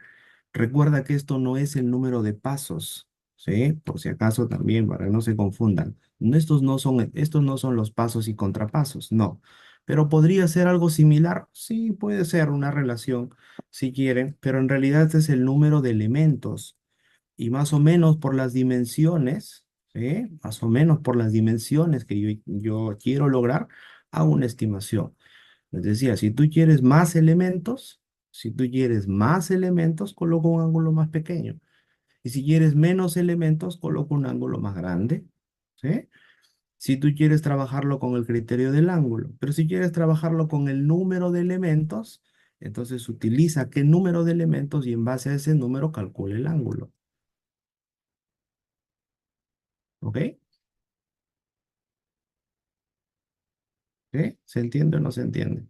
Recuerda que esto no es el número de pasos, ¿sí? Por si acaso también, para que no se confundan. Estos no son los pasos y contrapasos, no. Pero podría ser algo similar, sí, puede ser una relación, si quieren, pero en realidad este es el número de elementos y más o menos por las dimensiones, ¿sí? Más o menos por las dimensiones que yo quiero lograr, hago una estimación. Les decía, si tú quieres más elementos, coloca un ángulo más pequeño. Y si quieres menos elementos, coloca un ángulo más grande, ¿sí? Si tú quieres trabajarlo con el criterio del ángulo, pero si quieres trabajarlo con el número de elementos, entonces utiliza qué número de elementos y en base a ese número calcula el ángulo, ¿ok? ¿Sí? ¿Se entiende o no se entiende?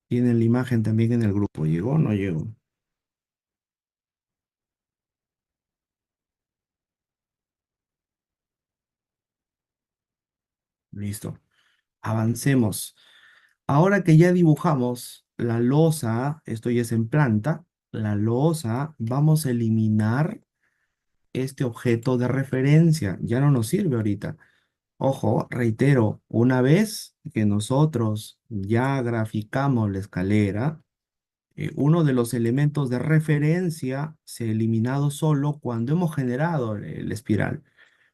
Tienen la imagen también en el grupo. ¿Llegó o no llegó? Listo. Avancemos. Ahora que ya dibujamos la losa, esto ya es en planta, la losa, vamos a eliminar este objeto de referencia. Ya no nos sirve ahorita. Ojo, reitero, una vez que nosotros ya graficamos la escalera, uno de los elementos de referencia se ha eliminado solo cuando hemos generado el espiral,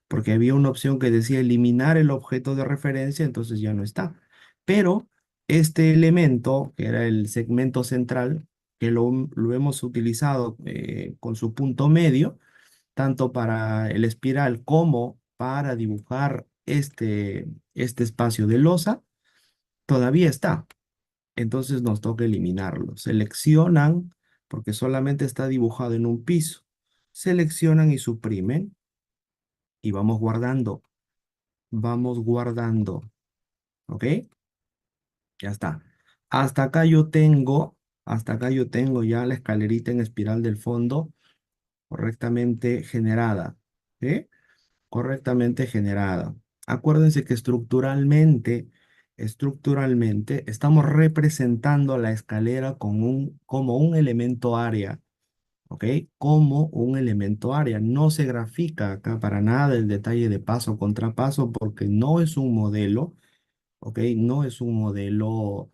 porque había una opción que decía eliminar el objeto de referencia, entonces ya no está. Pero este elemento, que era el segmento central, que lo hemos utilizado con su punto medio, tanto para el espiral como para dibujar este espacio de losa, todavía está. Entonces nos toca eliminarlo. Seleccionan, porque solamente está dibujado en un piso. Seleccionan y suprimen y vamos guardando, ¿ok? Ya está. Hasta acá yo tengo, hasta acá yo tengo ya la escalerita en espiral del fondo correctamente generada, ¿sí? Correctamente generada. Acuérdense que estructuralmente estamos representando la escalera como un elemento área, ¿ok? Como un elemento área. No se grafica acá para nada el detalle de paso contra paso porque no es un modelo, ¿ok? No es un modelo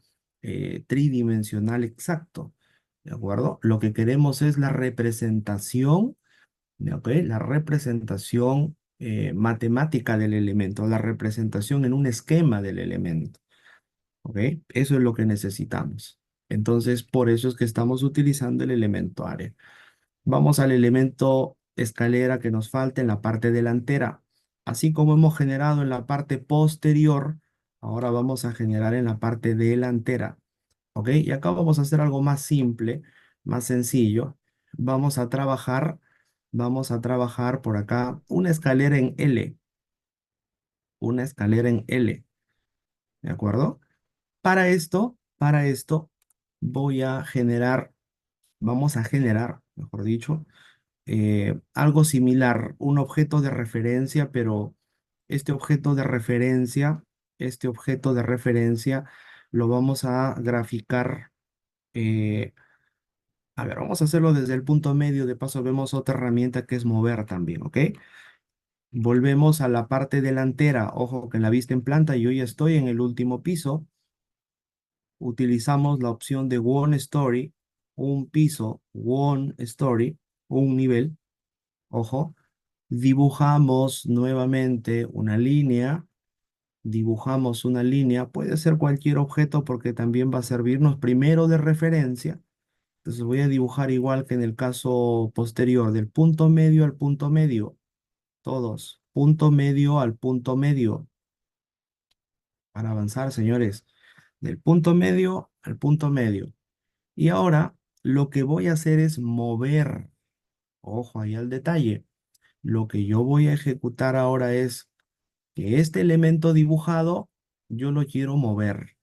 tridimensional exacto. ¿de acuerdo? Lo que queremos es la representación, ¿ok? La representación matemática del elemento, la representación en un esquema del elemento, ¿ok? Eso es lo que necesitamos. Entonces, por eso es que estamos utilizando el elemento área. Vamos al elemento escalera que nos falta en la parte delantera. Así como hemos generado en la parte posterior, ahora vamos a generar en la parte delantera. ¿Ok? Y acá vamos a hacer algo más simple, más sencillo. Vamos a trabajar, vamos a trabajar por acá una escalera en L, una escalera en L, ¿de acuerdo? Para esto, voy a generar, vamos a generar, mejor dicho, algo similar, un objeto de referencia, pero este objeto de referencia, este objeto de referencia lo vamos a graficar. A ver, vamos a hacerlo desde el punto medio. De paso, vemos otra herramienta que es mover también, ¿ok? Volvemos a la parte delantera. Ojo que en la vista en planta yo ya estoy en el último piso. Utilizamos la opción de One Story, un piso, One Story, un nivel. Ojo, dibujamos nuevamente una línea. Dibujamos una línea. Puede ser cualquier objeto porque también va a servirnos primero de referencia. Entonces voy a dibujar igual que en el caso posterior, del punto medio al punto medio. Todos. Punto medio al punto medio. Para avanzar, señores. Del punto medio al punto medio. Y ahora lo que voy a hacer es mover. Ojo ahí al detalle. Lo que yo voy a ejecutar ahora es que este elemento dibujado yo lo quiero mover.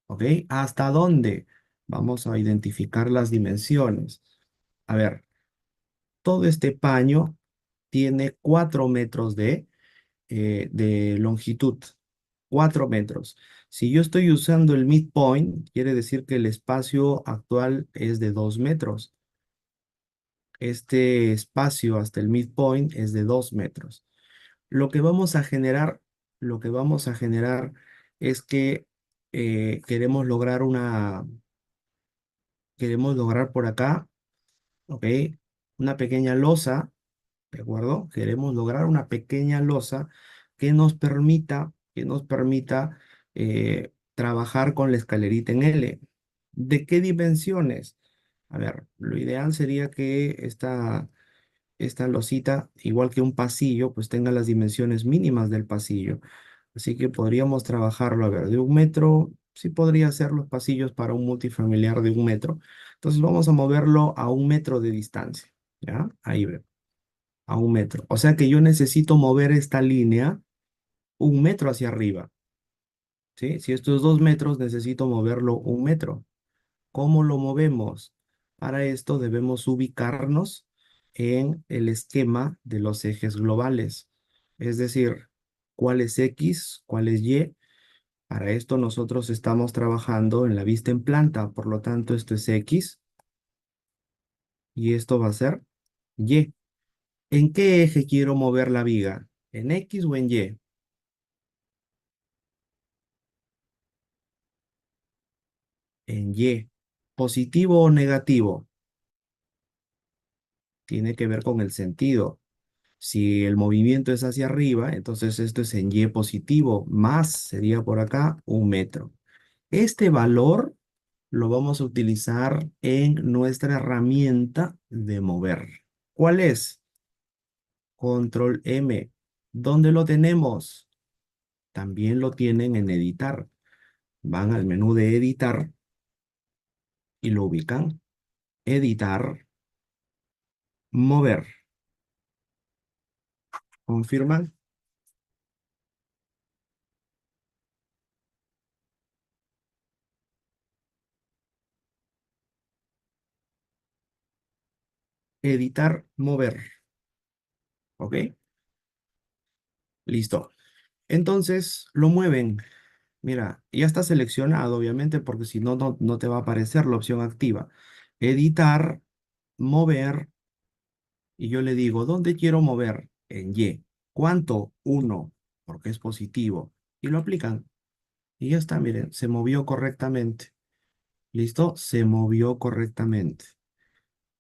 ¿Ok? ¿Hasta dónde? Vamos a identificar las dimensiones. A ver, todo este paño tiene 4 metros de longitud. 4 metros. Si yo estoy usando el midpoint, quiere decir que el espacio actual es de 2 metros. Este espacio hasta el midpoint es de 2 metros. Lo que vamos a generar, lo que vamos a generar es que queremos lograr queremos lograr por acá, ¿ok? Una pequeña losa. ¿De acuerdo? Queremos lograr una pequeña losa que nos permita trabajar con la escalerita en L. ¿De qué dimensiones? A ver, lo ideal sería que esta losita, igual que un pasillo, pues tenga las dimensiones mínimas del pasillo. Así que podríamos trabajarlo, a ver, de 1 metro, sí podría ser los pasillos para un multifamiliar de 1 metro. Entonces vamos a moverlo a 1 metro de distancia. ¿Ya? Ahí veo a 1 metro. O sea que yo necesito mover esta línea 1 metro hacia arriba, ¿sí? Si esto es 2 metros, necesito moverlo 1 metro. ¿Cómo lo movemos? Para esto debemos ubicarnos en el esquema de los ejes globales. Es decir, ¿cuál es X? ¿Cuál es Y? Para esto nosotros estamos trabajando en la vista en planta, por lo tanto esto es X y esto va a ser Y. ¿En qué eje quiero mover la viga? ¿En X o en Y? En Y. ¿Positivo o negativo? Tiene que ver con el sentido. Si el movimiento es hacia arriba, entonces esto es en Y positivo, más sería por acá 1 metro. Este valor lo vamos a utilizar en nuestra herramienta de mover. ¿Cuál es? Control M. ¿Dónde lo tenemos? También lo tienen en editar. Van al menú de editar y lo ubican. Editar, mover. ¿Confirman? Editar, mover. ¿Ok? Listo. Entonces lo mueven. Mira, ya está seleccionado, obviamente, porque si no, no te va a aparecer la opción activa. Editar, mover, y yo le digo, ¿dónde quiero mover? En Y. ¿Cuánto? 1, porque es positivo. Y lo aplican. Y ya está, miren, se movió correctamente. ¿Listo? Se movió correctamente.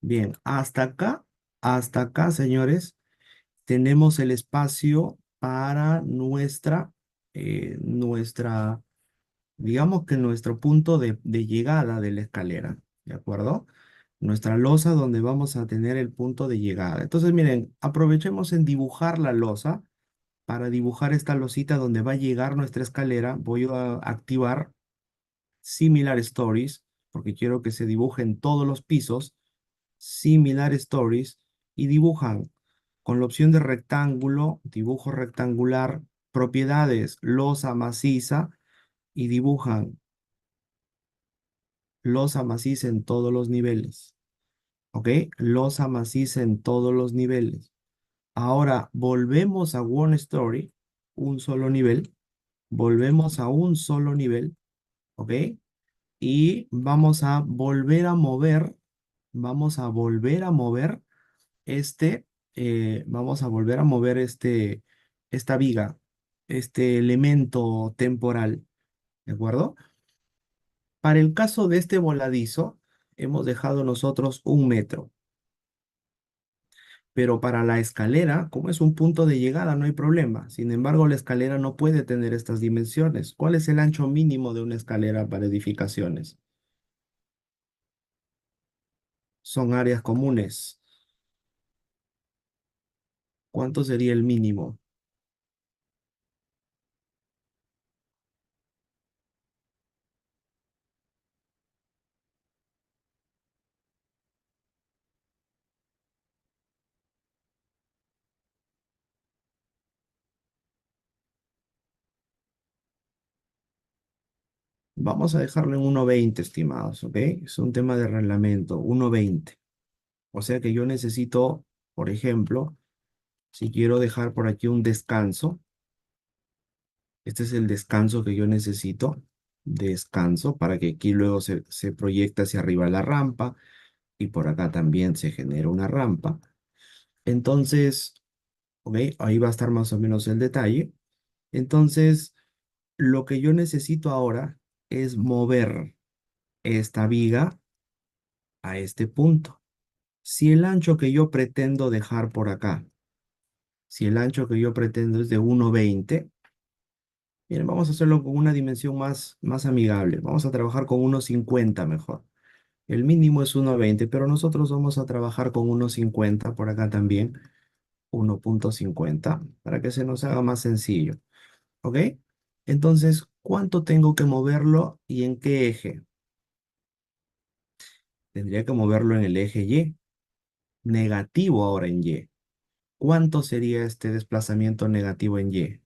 Bien, hasta acá, señores, tenemos el espacio para nuestra, digamos que nuestro punto de llegada de la escalera, ¿de acuerdo? Nuestra losa donde vamos a tener el punto de llegada. Entonces, miren, aprovechemos en dibujar la losa. Para dibujar esta losita donde va a llegar nuestra escalera, voy a activar Similar Stories, porque quiero que se dibujen todos los pisos, Similar Stories, y dibujan con la opción de rectángulo, dibujo rectangular, propiedades, losa maciza, y dibujan losa maciza en todos los niveles, ¿ok? Losa maciza en todos los niveles. Ahora volvemos a One Story, un solo nivel, volvemos a un solo nivel, ¿ok? Y vamos a volver a mover este, vamos a volver a mover esta viga, este elemento temporal, ¿de acuerdo? Para el caso de este voladizo, hemos dejado nosotros 1 metro, pero para la escalera, como es un punto de llegada, no hay problema. Sin embargo, la escalera no puede tener estas dimensiones. ¿Cuál es el ancho mínimo de una escalera para edificaciones? Son áreas comunes. ¿Cuánto sería el mínimo? Vamos a dejarlo en 1,20, estimados, ¿ok? Es un tema de reglamento, 1,20. O sea que yo necesito, por ejemplo, si quiero dejar por aquí un descanso, este es el descanso que yo necesito, descanso, para que aquí luego se proyecte hacia arriba la rampa y por acá también se genera una rampa. Entonces, ¿ok? Ahí va a estar más o menos el detalle. Entonces, lo que yo necesito ahora es mover esta viga a este punto. Si el ancho que yo pretendo dejar por acá, si el ancho que yo pretendo es de 1,20, miren, vamos a hacerlo con una dimensión más amigable. Vamos a trabajar con 1,50 mejor. El mínimo es 1,20, pero nosotros vamos a trabajar con 1,50 por acá también, 1,50, para que se nos haga más sencillo. ¿Ok? Entonces, ¿cuánto tengo que moverlo y en qué eje? Tendría que moverlo en el eje Y, negativo ahora en Y. ¿Cuánto sería este desplazamiento negativo en Y?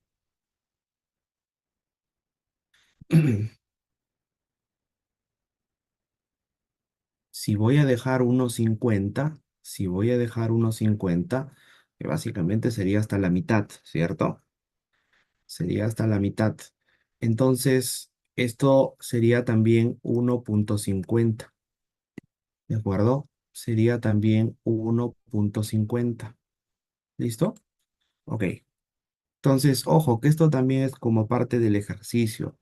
Si voy a dejar 1,50, si voy a dejar 1,50, que básicamente sería hasta la mitad, ¿cierto? Sería hasta la mitad. Entonces, esto sería también 1,50, ¿de acuerdo? Sería también 1,50. ¿Listo? Ok. Entonces, ojo, que esto también es como parte del ejercicio.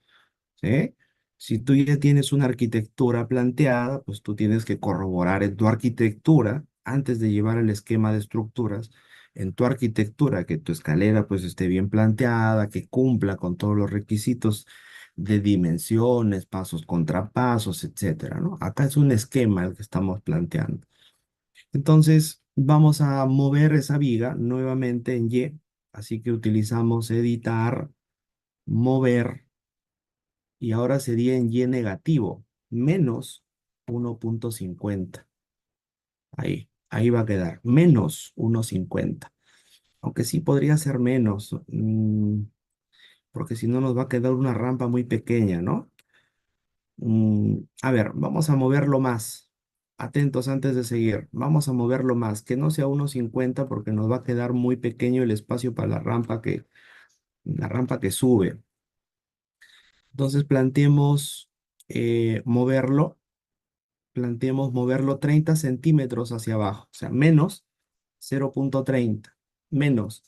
¿Sí? Si tú ya tienes una arquitectura planteada, pues tú tienes que corroborar en tu arquitectura, antes de llevar el esquema de estructuras, en tu arquitectura, que tu escalera pues esté bien planteada, que cumpla con todos los requisitos de dimensiones, pasos, contrapasos, etcétera, ¿no? Acá es un esquema el que estamos planteando. Entonces, vamos a mover esa viga nuevamente en Y, así que utilizamos editar, mover, y ahora sería en Y negativo, menos 1,50. Ahí va a quedar, menos 1,50. Aunque sí podría ser menos, porque si no nos va a quedar una rampa muy pequeña, ¿no? A ver, vamos a moverlo más. Atentos antes de seguir. Vamos a moverlo más, que no sea 1,50 porque nos va a quedar muy pequeño el espacio para la rampa que sube. Entonces planteemos moverlo 30 centímetros hacia abajo, o sea, menos 0,30, menos,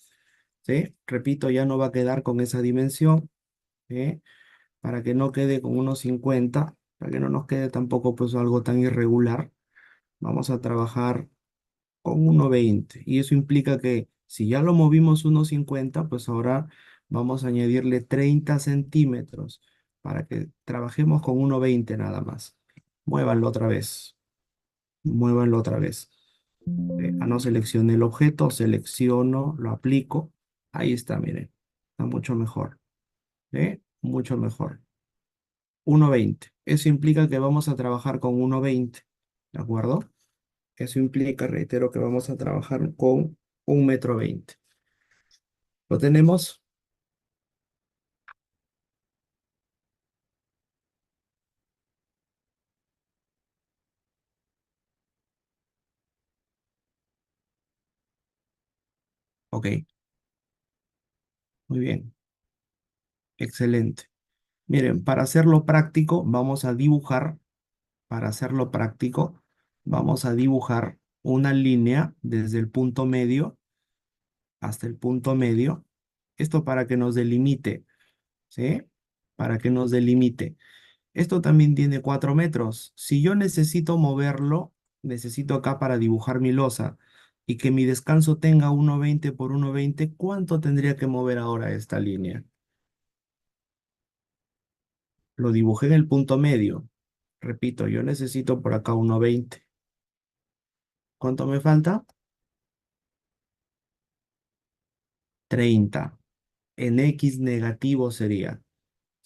¿sí? Repito, ya no va a quedar con esa dimensión, ¿sí? Para que no quede con 1,50, para que no nos quede tampoco pues algo tan irregular, vamos a trabajar con 1,20. Y eso implica que si ya lo movimos 1,50, pues ahora vamos a añadirle 30 centímetros para que trabajemos con 1,20 nada más. Muévanlo otra vez. Muévanlo otra vez. No seleccioné el objeto, selecciono, lo aplico. Ahí está, miren. Está mucho mejor. Mucho mejor. 1,20. Eso implica que vamos a trabajar con 1,20. ¿De acuerdo? Eso implica, reitero, que vamos a trabajar con 1,20 m. ¿Lo tenemos? Ok, muy bien. Excelente. Miren, para hacerlo práctico, vamos a dibujar, para hacerlo práctico, vamos a dibujar una línea desde el punto medio hasta el punto medio. Esto para que nos delimite, ¿sí? Para que nos delimite. Esto también tiene 4 metros. Si yo necesito moverlo, necesito acá para dibujar mi losa y que mi descanso tenga 1,20 por 1,20, ¿cuánto tendría que mover ahora esta línea? Lo dibujé en el punto medio. Repito, yo necesito por acá 1,20. ¿Cuánto me falta? 30. En X negativo sería.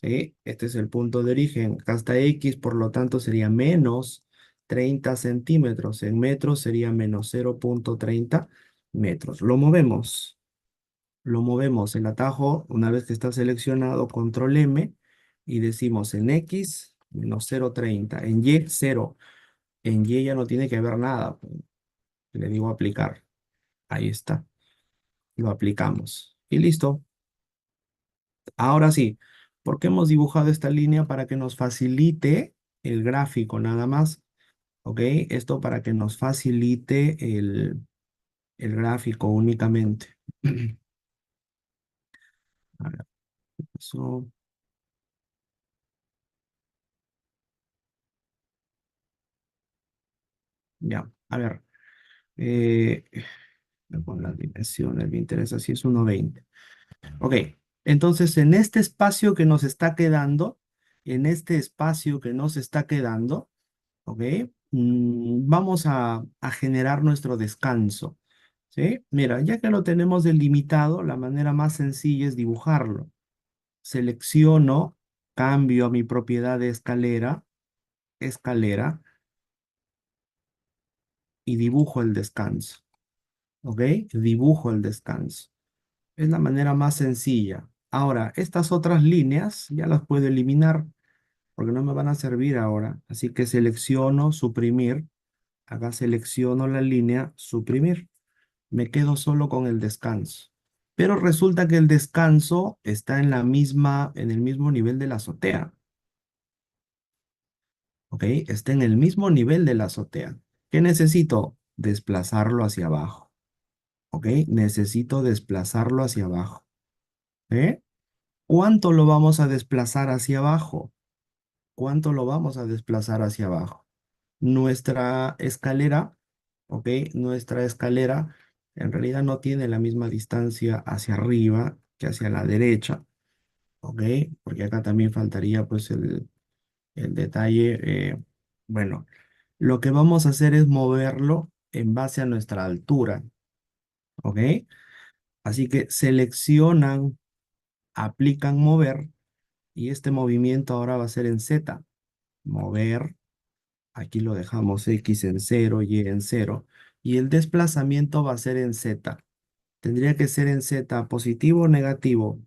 ¿Sí? Este es el punto de origen. Acá está X, por lo tanto sería menos 30 centímetros. En metros sería menos 0,30 metros. Lo movemos. Lo movemos. El atajo, una vez que está seleccionado, control M, y decimos en X, menos 0,30. En Y, 0. En Y ya no tiene que haber nada. Le digo aplicar. Ahí está. Lo aplicamos. Y listo. Ahora sí, porque hemos dibujado esta línea para que nos facilite el gráfico nada más, ¿ok? Esto para que nos facilite el gráfico únicamente. A ver, eso, ya, a ver, eh, con las dimensiones me interesa si es 1,20. Ok, entonces en este espacio que nos está quedando, en este espacio que nos está quedando, ¿ok? Vamos a generar nuestro descanso, ¿sí? Mira, ya que lo tenemos delimitado, la manera más sencilla es dibujarlo. Selecciono, cambio a mi propiedad de escalera, escalera, y dibujo el descanso, ¿ok? Dibujo el descanso. Es la manera más sencilla. Ahora, estas otras líneas ya las puedo eliminar porque no me van a servir ahora. Así que selecciono, suprimir. Acá selecciono la línea, suprimir. Me quedo solo con el descanso. Pero resulta que el descanso está en el mismo nivel de la azotea. ¿Ok? Está en el mismo nivel de la azotea. ¿Qué necesito? Desplazarlo hacia abajo. ¿Ok? Necesito desplazarlo hacia abajo. ¿Eh? ¿Cuánto lo vamos a desplazar hacia abajo? ¿Cuánto lo vamos a desplazar hacia abajo? Nuestra escalera, ¿ok? Nuestra escalera en realidad no tiene la misma distancia hacia arriba que hacia la derecha, ¿ok? Porque acá también faltaría pues el detalle. Bueno, lo que vamos a hacer es moverlo en base a nuestra altura, ¿ok? Así que seleccionan, aplican mover y este movimiento ahora va a ser en Z. Mover. Aquí lo dejamos X en 0, Y en 0. Y el desplazamiento va a ser en Z. Tendría que ser en Z, positivo o negativo.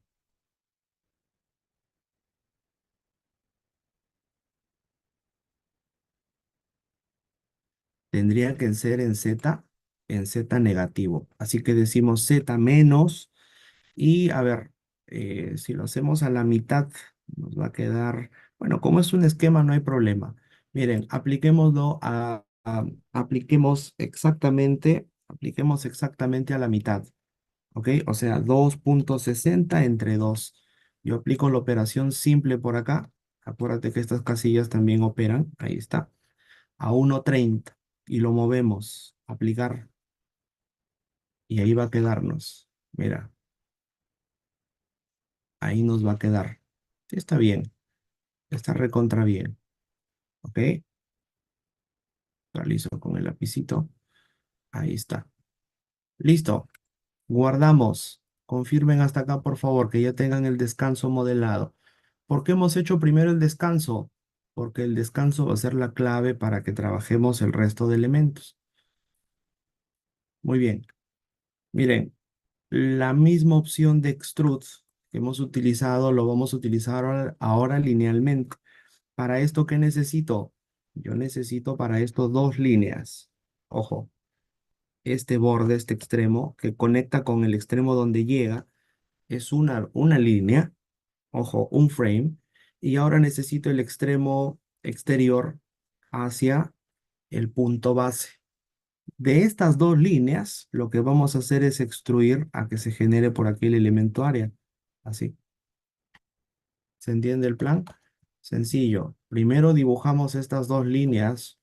Tendría que ser en Z negativo. Así que decimos Z menos. Y a ver, si lo hacemos a la mitad, nos va a quedar, bueno, como es un esquema, no hay problema. Miren, apliquemos exactamente a la mitad. ¿Ok? O sea, 2,60 entre 2. Yo aplico la operación simple por acá Acuérdate que estas casillas también operan. Ahí está. A 1.30 y lo movemos. Aplicar. Y ahí va a quedarnos. Mira, ahí nos va a quedar. Sí, está bien. Está recontra bien. ¿Ok? Realizo con el lapicito. Ahí está. Listo. Guardamos. Confirmen hasta acá, por favor, que ya tengan el descanso modelado. ¿Por qué hemos hecho primero el descanso? Porque el descanso va a ser la clave para que trabajemos el resto de elementos. Muy bien. Miren, la misma opción de extrude que hemos utilizado, lo vamos a utilizar ahora linealmente. ¿Para esto qué necesito? Yo necesito para esto dos líneas. Ojo, este borde, este extremo que conecta con el extremo donde llega, es una línea, ojo, un frame. Y ahora necesito el extremo exterior hacia el punto base. De estas dos líneas, lo que vamos a hacer es extruir a que se genere por aquí el elemento área. Así. ¿Se entiende el plan? Sencillo. Primero dibujamos estas dos líneas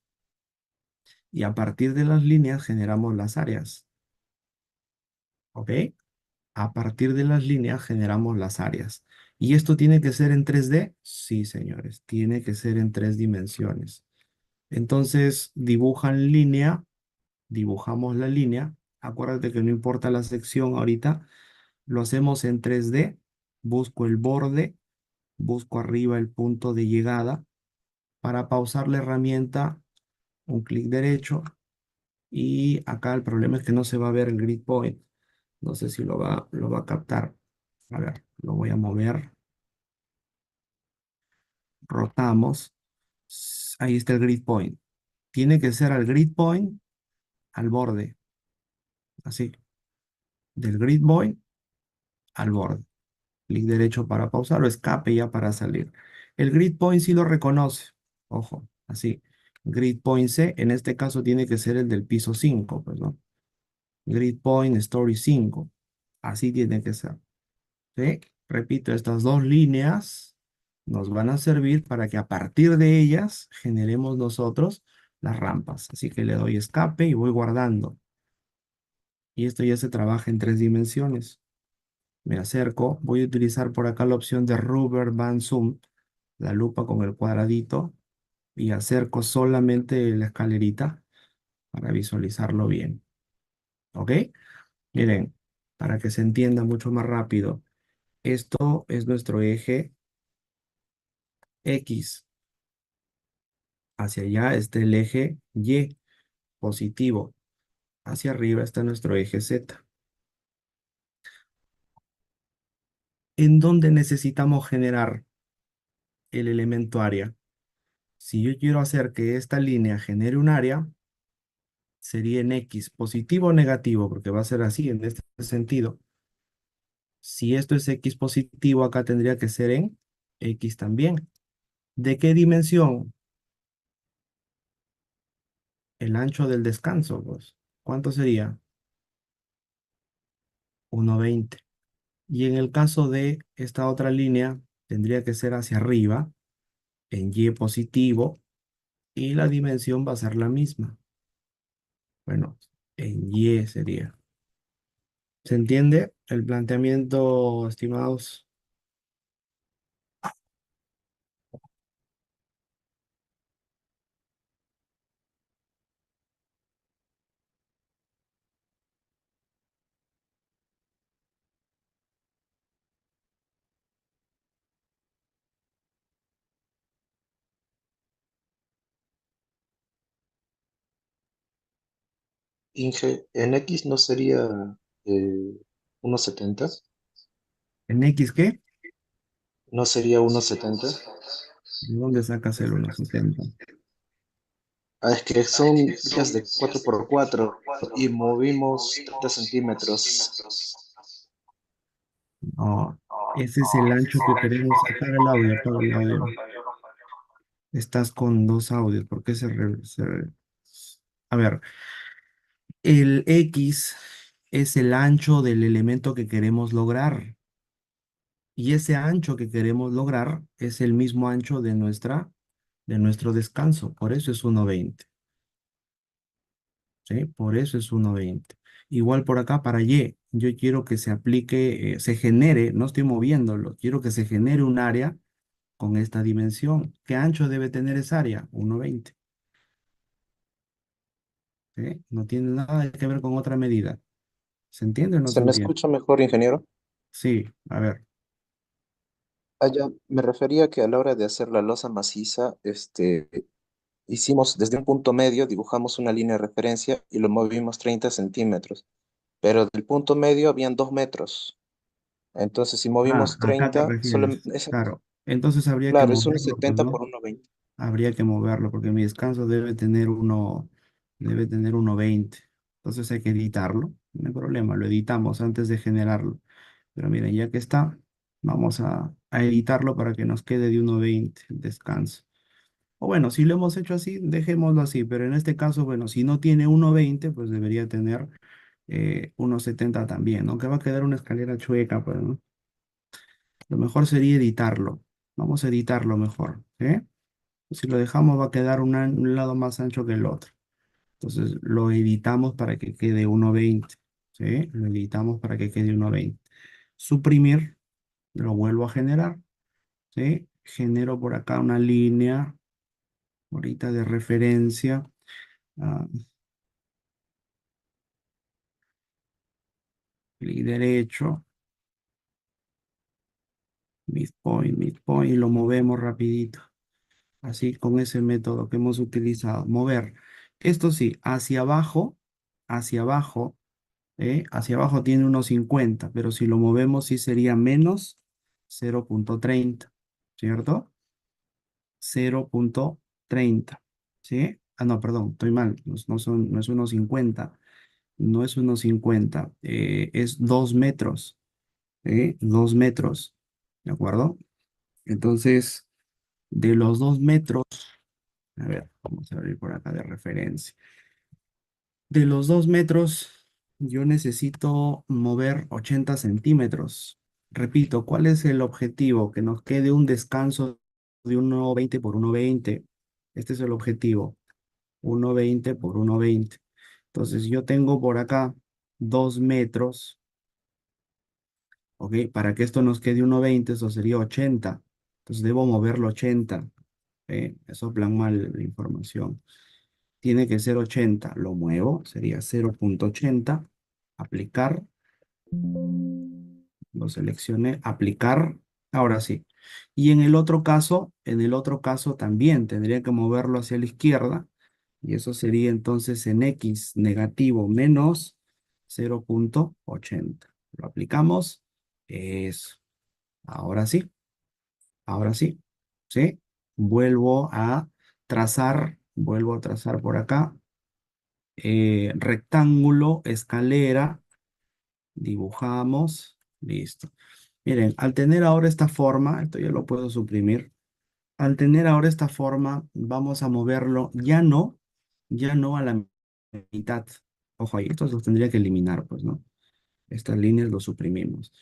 y a partir de las líneas generamos las áreas. ¿Ok? A partir de las líneas generamos las áreas. ¿Y esto tiene que ser en 3D? Sí, señores. Tiene que ser en 3 dimensiones. Entonces, dibujan línea, dibujamos la línea. Acuérdate que no importa la sección ahorita. Lo hacemos en 3D. Busco el borde, busco arriba el punto de llegada. Para pausar la herramienta, un clic derecho. Y acá el problema es que no se va a ver el grid point. No sé si lo va a captar. A ver, lo voy a mover. Rotamos. Ahí está el grid point. Tiene que ser al grid point, al borde. Así. Del grid point al borde. Clic derecho para pausar o escape ya para salir. El grid point sí lo reconoce. Ojo, así. Grid point C, en este caso tiene que ser el del piso 5, pues, ¿no? Grid point story 5. Así tiene que ser. ¿Sí? Repito, estas dos líneas nos van a servir para que a partir de ellas generemos nosotros las rampas. Así que le doy escape y voy guardando. Y esto ya se trabaja en 3 dimensiones. Me acerco, voy a utilizar por acá la opción de Rubber Band Zoom, la lupa con el cuadradito, y acerco solamente la escalerita para visualizarlo bien. ¿Ok? Miren, para que se entienda mucho más rápido, esto es nuestro eje X. Hacia allá está el eje Y positivo. Hacia arriba está nuestro eje Z. ¿En dónde necesitamos generar el elemento área? Si yo quiero hacer que esta línea genere un área, sería en X, positivo o negativo, porque va a ser así en este sentido. Si esto es X positivo, acá tendría que ser en X también. ¿De qué dimensión? El ancho del descanso, pues. ¿Cuánto sería? 1,20. Y en el caso de esta otra línea, tendría que ser hacia arriba, en Y positivo, y la dimensión va a ser la misma. Bueno, en Y sería. ¿Se entiende el planteamiento, estimados? En X no sería eh, 1,70. ¿En X qué? ¿No sería 1,70? ¿De dónde sacas el 1,70? Ah, es que son vías de 4x4 y movimos 30 centímetros. No, ese es el ancho que queremos. Apaga el audio, apaga el audio. Estás con dos audios, ¿por qué A ver, el X es el ancho del elemento que queremos lograr. Y ese ancho que queremos lograr es el mismo ancho de nuestro descanso. Por eso es 1,20. ¿Sí? Por eso es 1,20. Igual por acá para Y, yo quiero que se aplique, se genere, no estoy moviéndolo, quiero que se genere un área con esta dimensión. ¿Qué ancho debe tener esa área? 1,20. ¿Sí? No tiene nada que ver con otra medida. ¿Se entiende o no ¿Se se me entiende? escucha mejor, ingeniero? Sí, a ver. Allá me refería que a la hora de hacer la losa maciza, hicimos desde un punto medio, dibujamos una línea de referencia y lo movimos 30 centímetros, pero del punto medio habían 2 metros. Entonces, si Ah, movimos acá te 30, refieres. Claro. Entonces habría que claro, es uno moverlo, pues, 70 ¿no? por 1,20. Habría que moverlo porque mi descanso debe tener 1,20. Entonces hay que editarlo. No hay problema, lo editamos antes de generarlo. Pero miren, ya que está, vamos a editarlo para que nos quede de 1,20 el descanso. O bueno, si lo hemos hecho así, dejémoslo así. Pero en este caso, bueno, si no tiene 1,20, pues debería tener 1,70 también, ¿no? Que va a quedar una escalera chueca, pues, ¿no? Lo mejor sería editarlo. Vamos a editarlo mejor, ¿eh? Si lo dejamos va a quedar un lado más ancho que el otro. Entonces lo editamos para que quede 1,20. ¿Sí? Lo editamos para que quede 1,20. Suprimir, lo vuelvo a generar. ¿Sí? Genero por acá una línea ahorita de referencia. ah, Clic derecho, midpoint, midpoint, y lo movemos rapidito. Así con ese método que hemos utilizado. Mover. Esto sí, hacia abajo. Hacia abajo tiene 1,50, pero si lo movemos sí sería menos 0,30, ¿cierto? 0,30, ¿sí? Ah, no, perdón, estoy mal, no es 1,50, no es 1,50, es 2 metros, 2 metros, ¿de acuerdo? Entonces, de los 2 metros, a ver, vamos a abrir por acá de referencia. De los 2 metros, yo necesito mover 80 centímetros. Repito, ¿cuál es el objetivo? Que nos quede un descanso de 1,20 por 1,20. Este es el objetivo, 1,20 por 1,20. Entonces yo tengo por acá 2 metros, ¿ok? Para que esto nos quede 1,20, eso sería 80. Entonces debo moverlo 80. Eso plan mal la información. Tiene que ser 80. Lo muevo, sería 0,80. Aplicar. Lo seleccioné. Aplicar. Ahora sí. Y en el otro caso también tendría que moverlo hacia la izquierda. Y eso sería entonces en X negativo menos 0,80. Lo aplicamos. Eso. Ahora sí. Ahora sí. ¿Sí? Vuelvo a trazar por acá rectángulo, escalera, dibujamos, listo. Miren, al tener ahora esta forma, esto ya lo puedo suprimir. Al tener ahora esta forma, vamos a moverlo, ya no a la mitad. Ojo ahí, estos los tendría que eliminar, pues, ¿no? Estas líneas los suprimimos.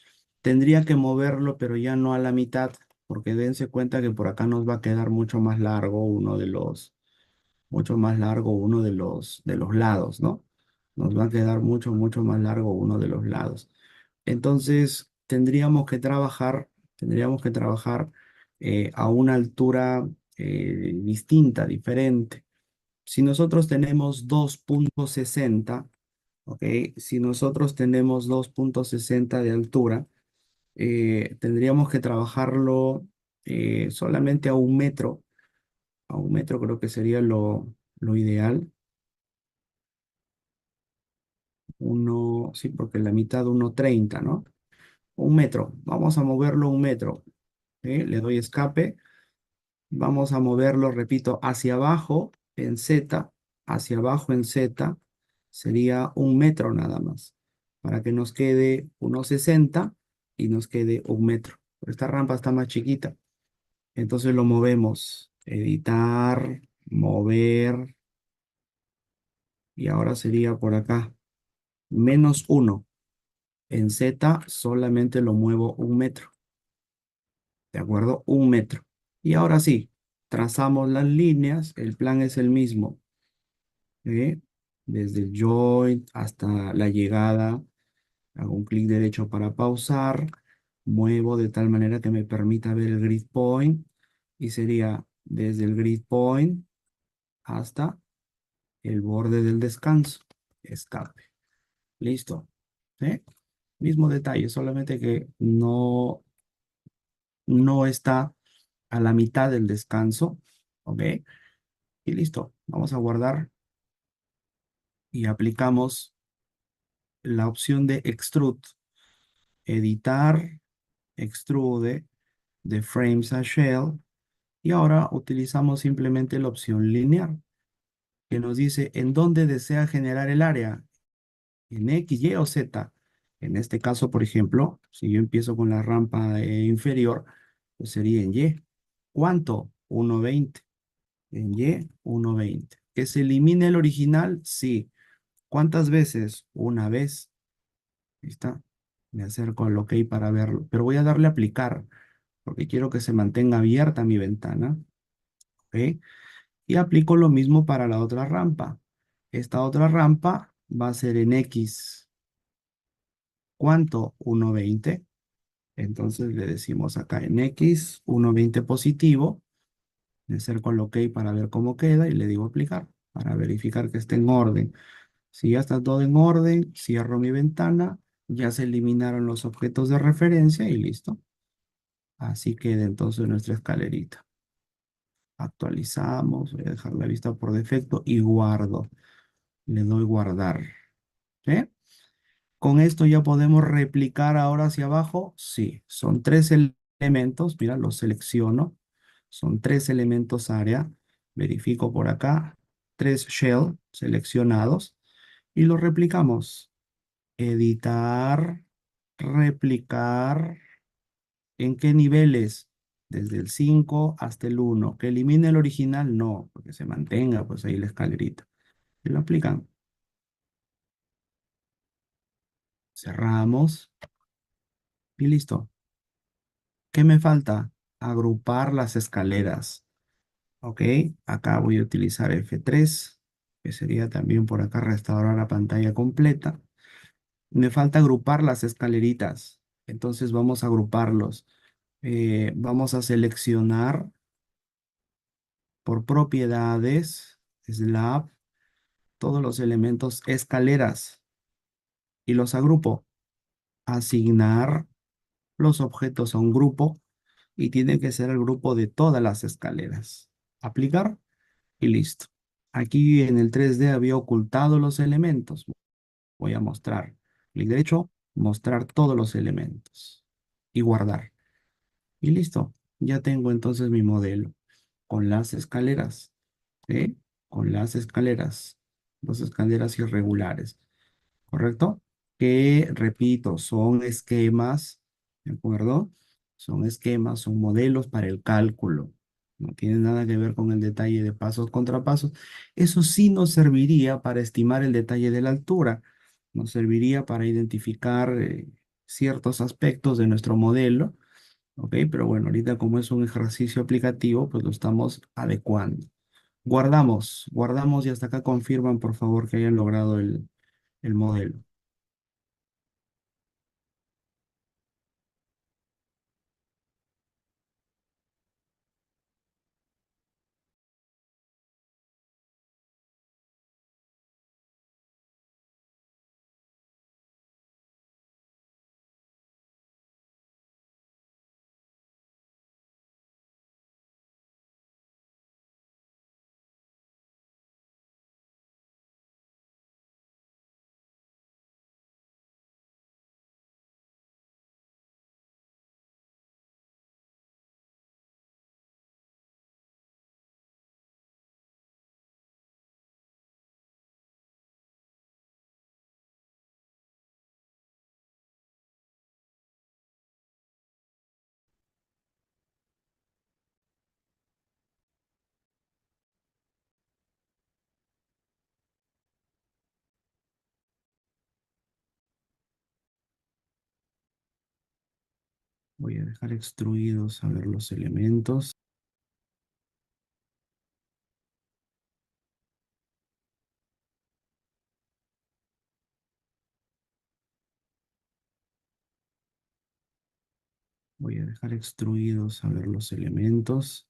Tendría que moverlo, pero ya no a la mitad, porque dense cuenta que por acá nos va a quedar mucho más largo uno de los lados, ¿no? Nos va a quedar mucho más largo uno de los lados. Entonces, tendríamos que trabajar a una altura distinta, diferente. Si nosotros tenemos 2,60, ¿ok? Si nosotros tenemos 2,60 de altura, tendríamos que trabajarlo solamente a un metro creo que sería lo ideal. Sí, porque la mitad 1,30, ¿no? 1 metro, vamos a moverlo 1 metro. ¿Sí? Le doy escape, vamos a moverlo, repito, hacia abajo en Z, sería 1 metro nada más, para que nos quede 1,60 y nos quede 1 metro. Pero esta rampa está más chiquita, entonces lo movemos, editar, mover, y ahora sería por acá, -1. En Z solamente lo muevo 1 metro. ¿de acuerdo? 1 metro. Y ahora sí, trazamos las líneas, el plan es el mismo, ¿eh? Desde el joint hasta la llegada, hago un clic derecho para pausar, muevo de tal manera que me permita ver el grid point y sería desde el grid point hasta el borde del descanso, escape. Listo. ¿Sí? Mismo detalle, solamente que no está a la mitad del descanso. ¿Ok? Y listo. Vamos a guardar y aplicamos la opción de extrude. Editar, extrude, de frames a shell. Y ahora utilizamos simplemente la opción lineal, que nos dice en dónde desea generar el área, en X, Y o Z. En este caso, por ejemplo, si yo empiezo con la rampa inferior, pues sería en Y. ¿Cuánto? 1,20. En Y, 1,20. ¿Que se elimine el original? Sí. ¿Cuántas veces? Una vez. Ahí está. Me acerco al OK para verlo. Pero voy a darle a aplicar, porque quiero que se mantenga abierta mi ventana. ¿Ok? Y aplico lo mismo para la otra rampa. Esta otra rampa va a ser en X. ¿Cuánto? 1,20. Entonces le decimos acá en X, 1,20 positivo. Me acerco al OK para ver cómo queda y le digo aplicar para verificar que esté en orden. Si ya está todo en orden, cierro mi ventana, ya se eliminaron los objetos de referencia y listo. Así queda entonces nuestra escalerita. Actualizamos, voy a dejar la vista por defecto y guardo. Le doy guardar. ¿Sí? Con esto ya podemos replicar ahora hacia abajo. Sí, son tres elementos. Mira, los selecciono. Son tres elementos área. Verifico por acá. Tres shell seleccionados. Y los replicamos. Editar, replicar. ¿En qué niveles? Desde el 5 hasta el 1. ¿Que elimine el original? No, porque se mantenga pues ahí la escalerita. Y lo aplican. Cerramos y listo. ¿Qué me falta? Agrupar las escaleras. Ok, acá voy a utilizar F3, que sería también por acá restaurar la pantalla completa. Me falta agrupar las escaleritas. Entonces vamos a agruparlos. Vamos a seleccionar por propiedades, slab, todos los elementos escaleras y los agrupo. Asignar los objetos a un grupo y tiene que ser el grupo de todas las escaleras. Aplicar y listo. Aquí en el 3D había ocultado los elementos. Voy a mostrar. Clic derecho, mostrar todos los elementos y guardar. Y listo. Ya tengo entonces mi modelo con las escaleras. ¿Sí? Con las escaleras. Las escaleras irregulares. ¿Correcto? Que, repito, son esquemas, ¿de acuerdo? Son esquemas, son modelos para el cálculo. No tiene nada que ver con el detalle de pasos contra pasos. Eso sí nos serviría para estimar el detalle de la altura. Nos serviría para identificar ciertos aspectos de nuestro modelo. ¿Ok? Pero bueno, ahorita como es un ejercicio aplicativo, pues lo estamos adecuando. Guardamos y hasta acá confirman, por favor, que hayan logrado el modelo. Voy a dejar extruidos a ver los elementos. Voy a dejar extruidos a ver los elementos.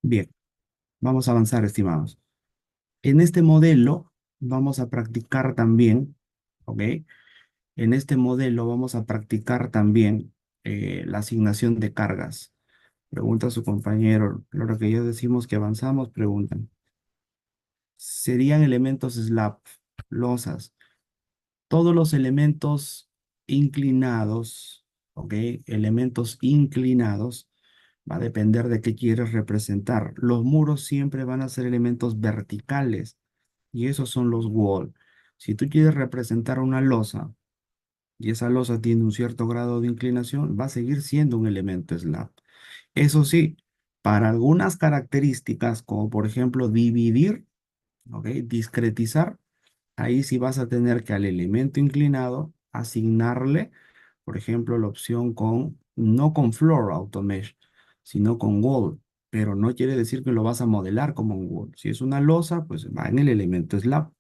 Bien, vamos a avanzar, estimados. En este modelo vamos a practicar también, ¿ok? En este modelo vamos a practicar también la asignación de cargas. Pregunta a su compañero, lo que ya decimos que avanzamos, preguntan. Serían elementos slab, losas. Todos los elementos inclinados, ¿ok? Elementos inclinados, va a depender de qué quieres representar. Los muros siempre van a ser elementos verticales y esos son los wall. Si tú quieres representar una losa y esa losa tiene un cierto grado de inclinación, va a seguir siendo un elemento slab. Eso sí, para algunas características, como por ejemplo dividir, ¿ok? Discretizar, ahí sí vas a tener que al elemento inclinado asignarle, por ejemplo, la opción no con Floor Automesh, sino con Wall. Pero no quiere decir que lo vas a modelar como un wall. Si es una losa, pues va en el elemento slab.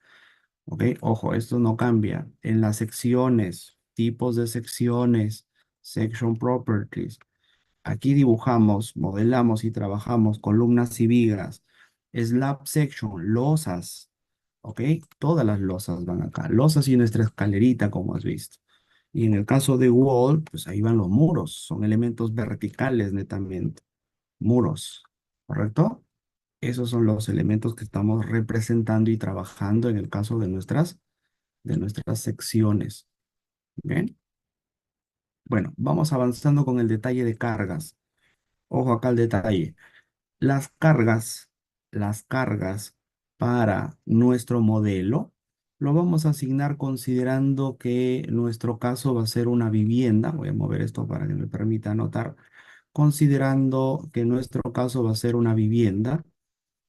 ¿Ok? Ojo, esto no cambia. En las secciones, tipos de secciones, section properties. Aquí dibujamos, modelamos y trabajamos columnas y vigas. Slab section, losas. ¿Ok? Todas las losas van acá. Losas y nuestra escalerita, como has visto. Y en el caso de wall, pues ahí van los muros. Son elementos verticales netamente. Muros. ¿Correcto? Esos son los elementos que estamos representando y trabajando en el caso de nuestras secciones. ¿Bien? Bueno, vamos avanzando con el detalle de cargas. Ojo acá el detalle. Las cargas para nuestro modelo lo vamos a asignar considerando que nuestro caso va a ser una vivienda. Voy a mover esto para que me permita anotar. Considerando que nuestro caso va a ser una vivienda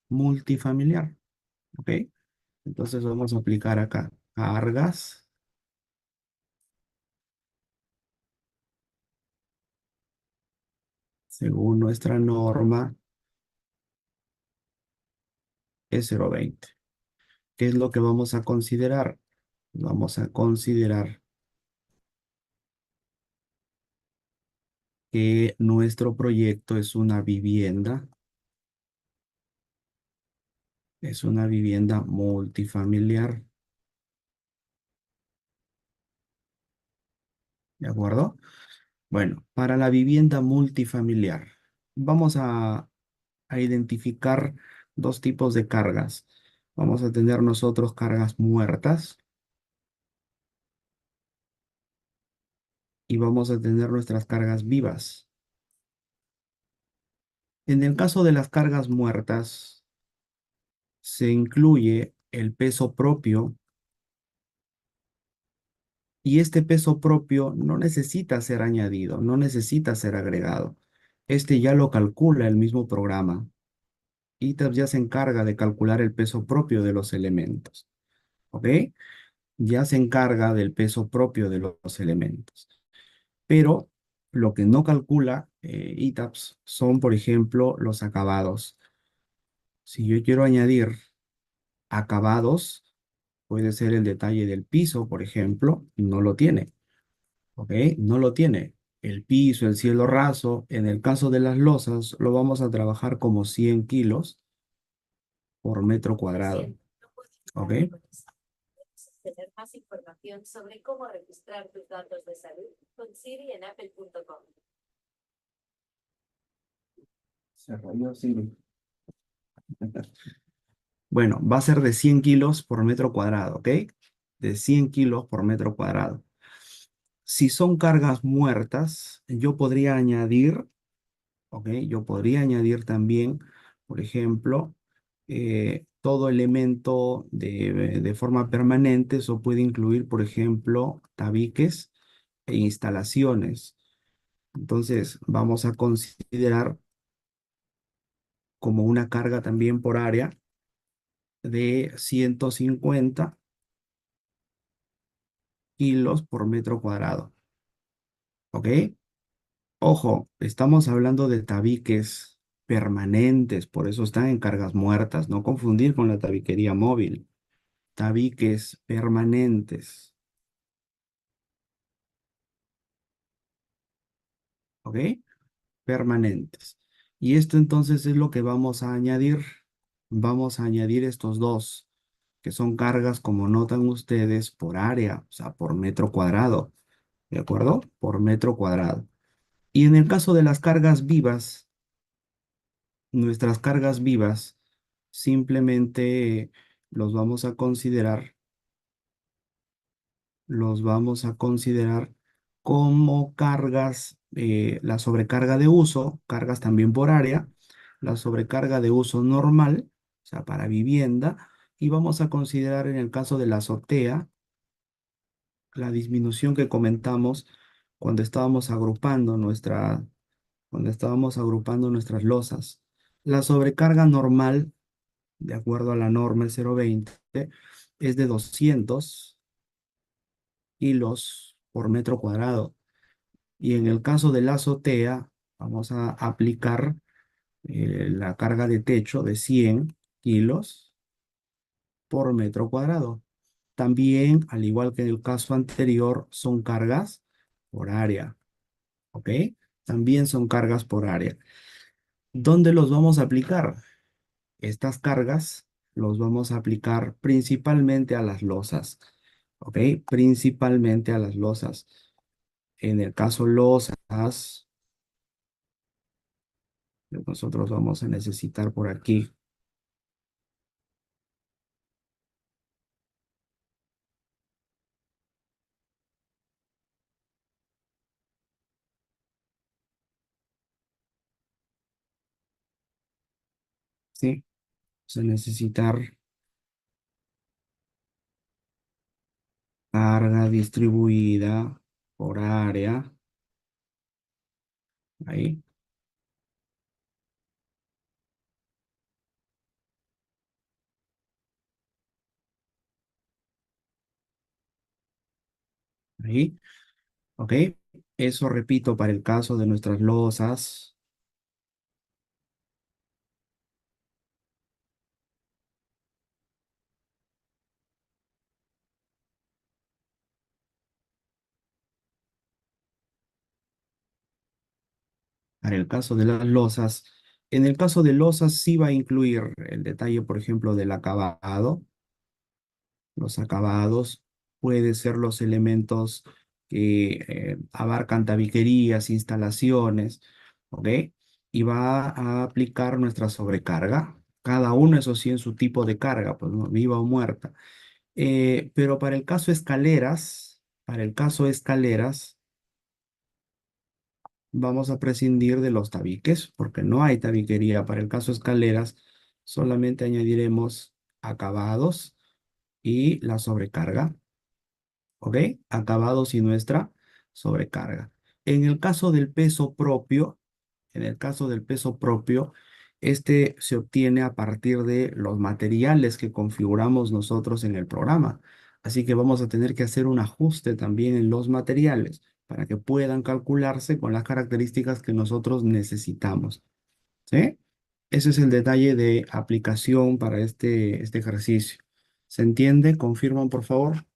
multifamiliar. ¿Ok? Entonces vamos a aplicar acá cargas según nuestra norma E020. ¿Qué es lo que vamos a considerar? Vamos a considerar que nuestro proyecto es una vivienda multifamiliar. ¿De acuerdo? Bueno, para la vivienda multifamiliar, vamos a identificar dos tipos de cargas. Vamos a tener nosotros cargas muertas y vamos a tener nuestras cargas vivas. En el caso de las cargas muertas, se incluye el peso propio y este peso propio no necesita ser añadido, no necesita ser agregado. Este ya lo calcula el mismo programa. ITABS ya se encarga de calcular el peso propio de los elementos, ¿ok? Ya se encarga del peso propio de los elementos. Pero lo que no calcula ITABS son, por ejemplo, los acabados. Si yo quiero añadir acabados, puede ser el detalle del piso, por ejemplo, no lo tiene, ¿ok? No lo tiene. El piso, el cielo raso, en el caso de las losas, lo vamos a trabajar como 100 kilos por metro cuadrado, ¿ok? Tener más información sobre cómo registrar tus datos de salud con Siri en apple.com. Se rayó Siri. Bueno, va a ser de 100 kilos por metro cuadrado, ¿ok? De 100 kilos por metro cuadrado. Si son cargas muertas, yo podría añadir, ¿ok? Yo podría añadir también, por ejemplo, todo elemento de forma permanente. Eso puede incluir, por ejemplo, tabiques e instalaciones. Entonces, vamos a considerar como una carga también por área de 150 kilos por metro cuadrado, ¿ok? Ojo, estamos hablando de tabiques permanentes, por eso están en cargas muertas, no confundir con la tabiquería móvil. Tabiques permanentes, ¿ok? Permanentes. Y esto entonces es lo que vamos a añadir. Vamos a añadir estos dos, que son cargas, como notan ustedes, por área, o sea, por metro cuadrado, ¿de acuerdo? Por metro cuadrado. Y en el caso de las cargas vivas, nuestras cargas vivas, simplemente los vamos a considerar, los vamos a considerar como cargas, la sobrecarga de uso, cargas también por área, la sobrecarga de uso normal, o sea, para vivienda, y vamos a considerar en el caso de la azotea, la disminución que comentamos cuando estábamos agrupando nuestras losas. La sobrecarga normal, de acuerdo a la norma el 020, es de 200 kilos por metro cuadrado. Y en el caso de la azotea, vamos a aplicar la carga de techo de 100 kilos por metro cuadrado. También, al igual que en el caso anterior, son cargas por área, ¿ok? También son cargas por área. ¿Dónde los vamos a aplicar? Estas cargas los vamos a aplicar principalmente a las losas, ¿ok? Principalmente a las losas. En el caso losas, nosotros vamos a necesitar por aquí, ¿sí? Vamos a necesitar carga distribuida por área, ahí, ahí, ¿ok? Eso repito para el caso de nuestras losas. Para el caso de las losas, en el caso de losas sí va a incluir el detalle, por ejemplo, del acabado. Los acabados pueden ser los elementos que abarcan tabiquerías, instalaciones, ¿ok? Y va a aplicar nuestra sobrecarga. Cada uno, eso sí, en su tipo de carga, pues ¿no? Viva o muerta. Pero para el caso escaleras, vamos a prescindir de los tabiques, porque no hay tabiquería. Para el caso escaleras, solamente añadiremos acabados y la sobrecarga. ¿Ok? Acabados y nuestra sobrecarga. En el caso del peso propio, en el caso del peso propio, este se obtiene a partir de los materiales que configuramos nosotros en el programa. Así que vamos a tener que hacer un ajuste también en los materiales para que puedan calcularse con las características que nosotros necesitamos. ¿Sí? Ese es el detalle de aplicación para este ejercicio. ¿Se entiende? ¿Confirman, por favor?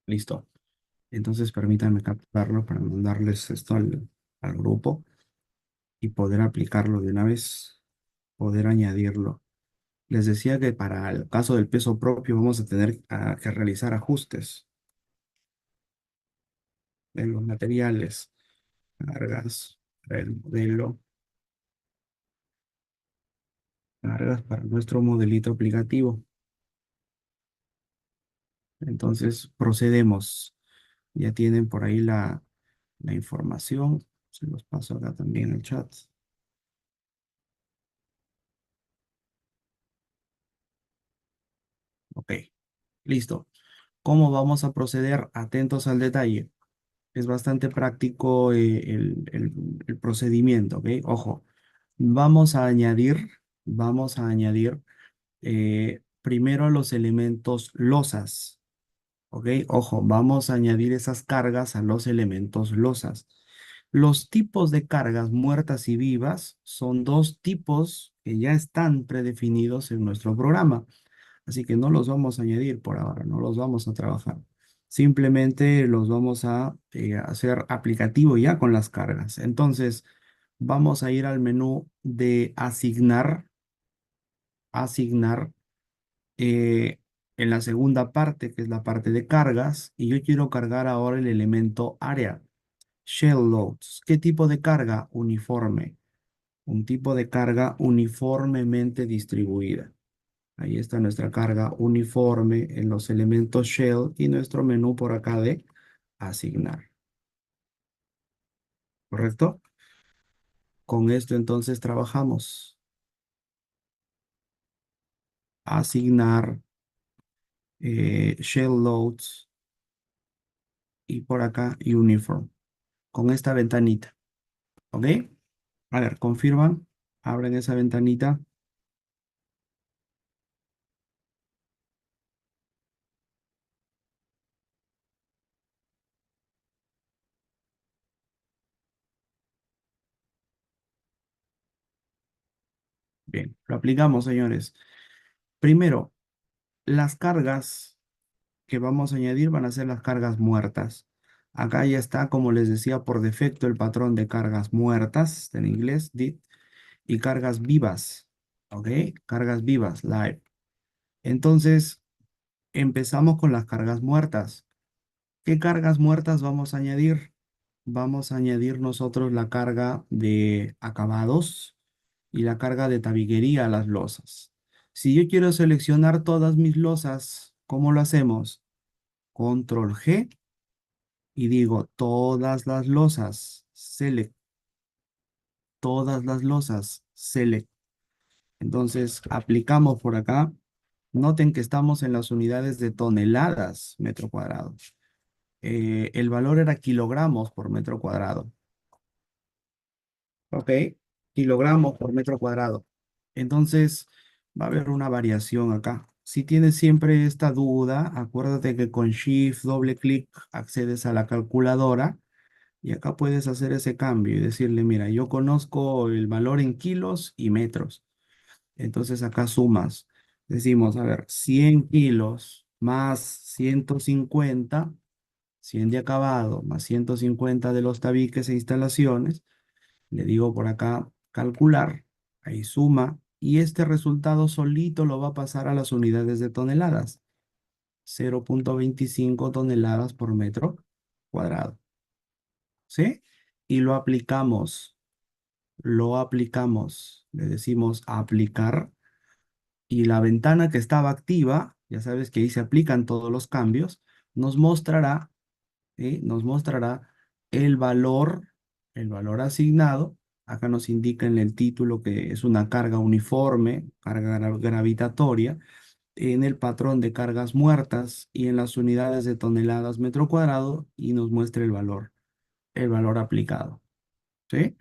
Listo. Entonces permítanme capturarlo para mandarles esto al grupo y poder aplicarlo de una vez, poder añadirlo. Les decía que para el caso del peso propio vamos a tener que realizar ajustes en los materiales, cargas para el modelo, cargas para nuestro modelito aplicativo. Entonces procedemos. Ya tienen por ahí la información. Se los paso acá también en el chat. Ok, listo. ¿Cómo vamos a proceder? Atentos al detalle. Es bastante práctico el procedimiento, ¿ok? Ojo, vamos a añadir primero los elementos losas, ¿ok? Ojo, vamos a añadir esas cargas a los elementos losas. Los tipos de cargas muertas y vivas son dos tipos que ya están predefinidos en nuestro programa. Así que no los vamos a añadir por ahora, no los vamos a trabajar. Simplemente los vamos a hacer aplicativo ya con las cargas. Entonces, vamos a ir al menú de asignar eh, en la segunda parte, que es la parte de cargas, y yo quiero cargar ahora el elemento área, shell loads. ¿Qué tipo de carga? Uniforme. Un tipo de carga uniformemente distribuida. Ahí está nuestra carga uniforme en los elementos shell y nuestro menú por acá de asignar. ¿Correcto? Con esto entonces trabajamos. Asignar shell loads y por acá uniform. Con esta ventanita. ¿Ok? A ver, confirman. Abren esa ventanita. Bien, lo aplicamos, señores. Primero, las cargas que vamos a añadir van a ser las cargas muertas. Acá ya está, como les decía, por defecto el patrón de cargas muertas, está en inglés, did, y cargas vivas, ¿ok? Cargas vivas, live. Entonces, empezamos con las cargas muertas. ¿Qué cargas muertas vamos a añadir? Vamos a añadir nosotros la carga de acabados y la carga de tabiguería a las losas. Si yo quiero seleccionar todas mis losas, ¿cómo lo hacemos? Control G y digo todas las losas, select, todas las losas, select. Entonces aplicamos por acá. Noten que estamos en las unidades de toneladas metro cuadrado. El valor era kilogramos por metro cuadrado. ¿Ok? Kilogramos por metro cuadrado. Entonces va a haber una variación acá. Si tienes siempre esta duda, acuérdate que con Shift, doble clic, accedes a la calculadora. Y acá puedes hacer ese cambio y decirle, mira, yo conozco el valor en kilos y metros. Entonces acá sumas. Decimos, a ver, 100 kilos más 150, 100 de acabado más 150 de los tabiques e instalaciones. Le digo por acá calcular, ahí suma, y este resultado solito lo va a pasar a las unidades de toneladas. 0,25 toneladas por metro cuadrado. ¿Sí? Y lo aplicamos, le decimos aplicar y la ventana que estaba activa, ya sabes que ahí se aplican todos los cambios, nos mostrará, ¿sí? Nos mostrará el valor, el valor asignado. Acá nos indica en el título que es una carga uniforme, carga gravitatoria, en el patrón de cargas muertas y en las unidades de toneladas metro cuadrado y nos muestra el valor aplicado. ¿Sí?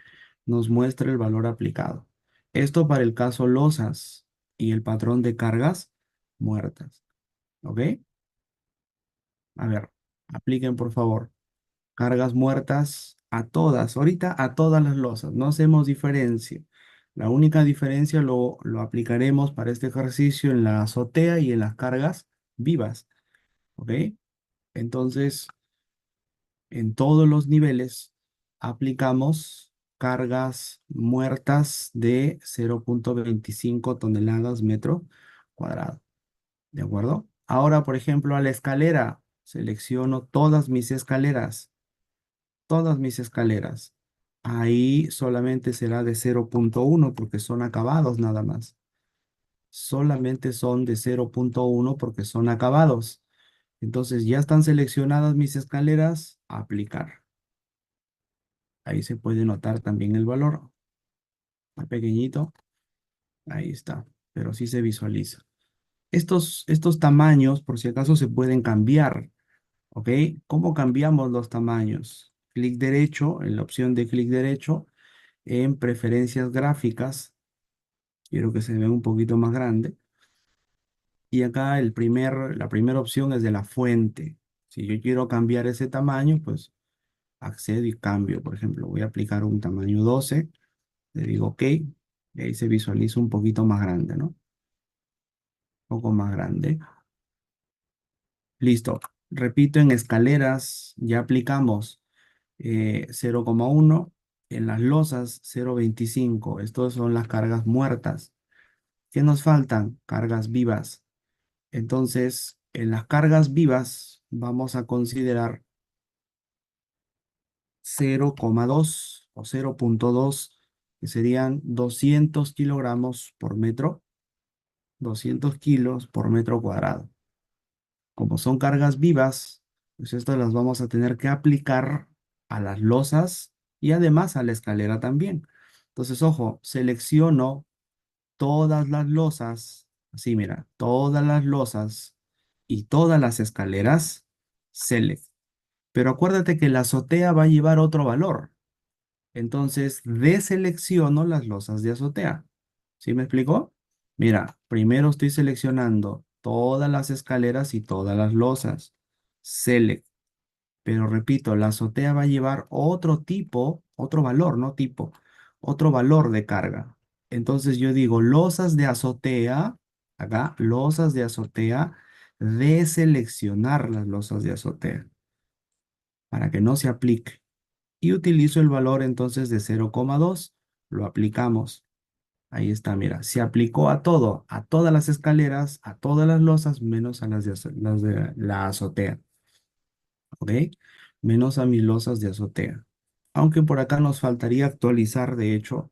Nos muestra el valor aplicado. Esto para el caso losas y el patrón de cargas muertas. ¿Ok? A ver, apliquen por favor. Cargas muertas a todas, ahorita a todas las losas. No hacemos diferencia. La única diferencia lo aplicaremos para este ejercicio en la azotea y en las cargas vivas. ¿Ok? Entonces, en todos los niveles aplicamos cargas muertas de 0,25 toneladas metro cuadrado. ¿De acuerdo? Ahora, por ejemplo, a la escalera, selecciono todas mis escaleras. Ahí solamente será de 0,1 porque son acabados nada más. Solamente son de 0,1 porque son acabados. Entonces ya están seleccionadas mis escaleras, aplicar. Ahí se puede notar también el valor. Muy pequeñito. Ahí está. Pero sí se visualiza. Estos tamaños, por si acaso, se pueden cambiar. ¿Ok? ¿Cómo cambiamos los tamaños? Clic derecho, en la opción de clic derecho, en preferencias gráficas. Quiero que se vea un poquito más grande. Y acá la primera opción es de la fuente. Si yo quiero cambiar ese tamaño, pues accedo y cambio. Por ejemplo, voy a aplicar un tamaño 12. Le digo OK. Y ahí se visualiza un poquito más grande, ¿no? Un poco más grande. Listo. Repito, en escaleras ya aplicamos 0,1. En las losas 0,25. Estas son las cargas muertas. ¿Qué nos faltan? Cargas vivas. Entonces, en las cargas vivas vamos a considerar 0,2 o 0,2, que serían 200 kilogramos por metro, 200 kilos por metro cuadrado. Como son cargas vivas, pues estas las vamos a tener que aplicar a las losas y además a la escalera también. Entonces, ojo, selecciono todas las losas, así mira, todas las losas y todas las escaleras, select. Pero acuérdate que la azotea va a llevar otro valor. Entonces, deselecciono las losas de azotea. ¿Sí me explicó? Mira, primero estoy seleccionando todas las escaleras y todas las losas. Select. Pero repito, la azotea va a llevar otro tipo, otro valor, no tipo, otro valor de carga. Entonces yo digo, losas de azotea, acá, losas de azotea, deseleccionar las losas de azotea para que no se aplique. Y utilizo el valor entonces de 0,2, lo aplicamos. Ahí está, mira, se aplicó a todo, a todas las escaleras, a todas las losas, menos a las de la azotea. ¿Ok? Menos a mis losas de azotea. Aunque por acá nos faltaría actualizar, de hecho,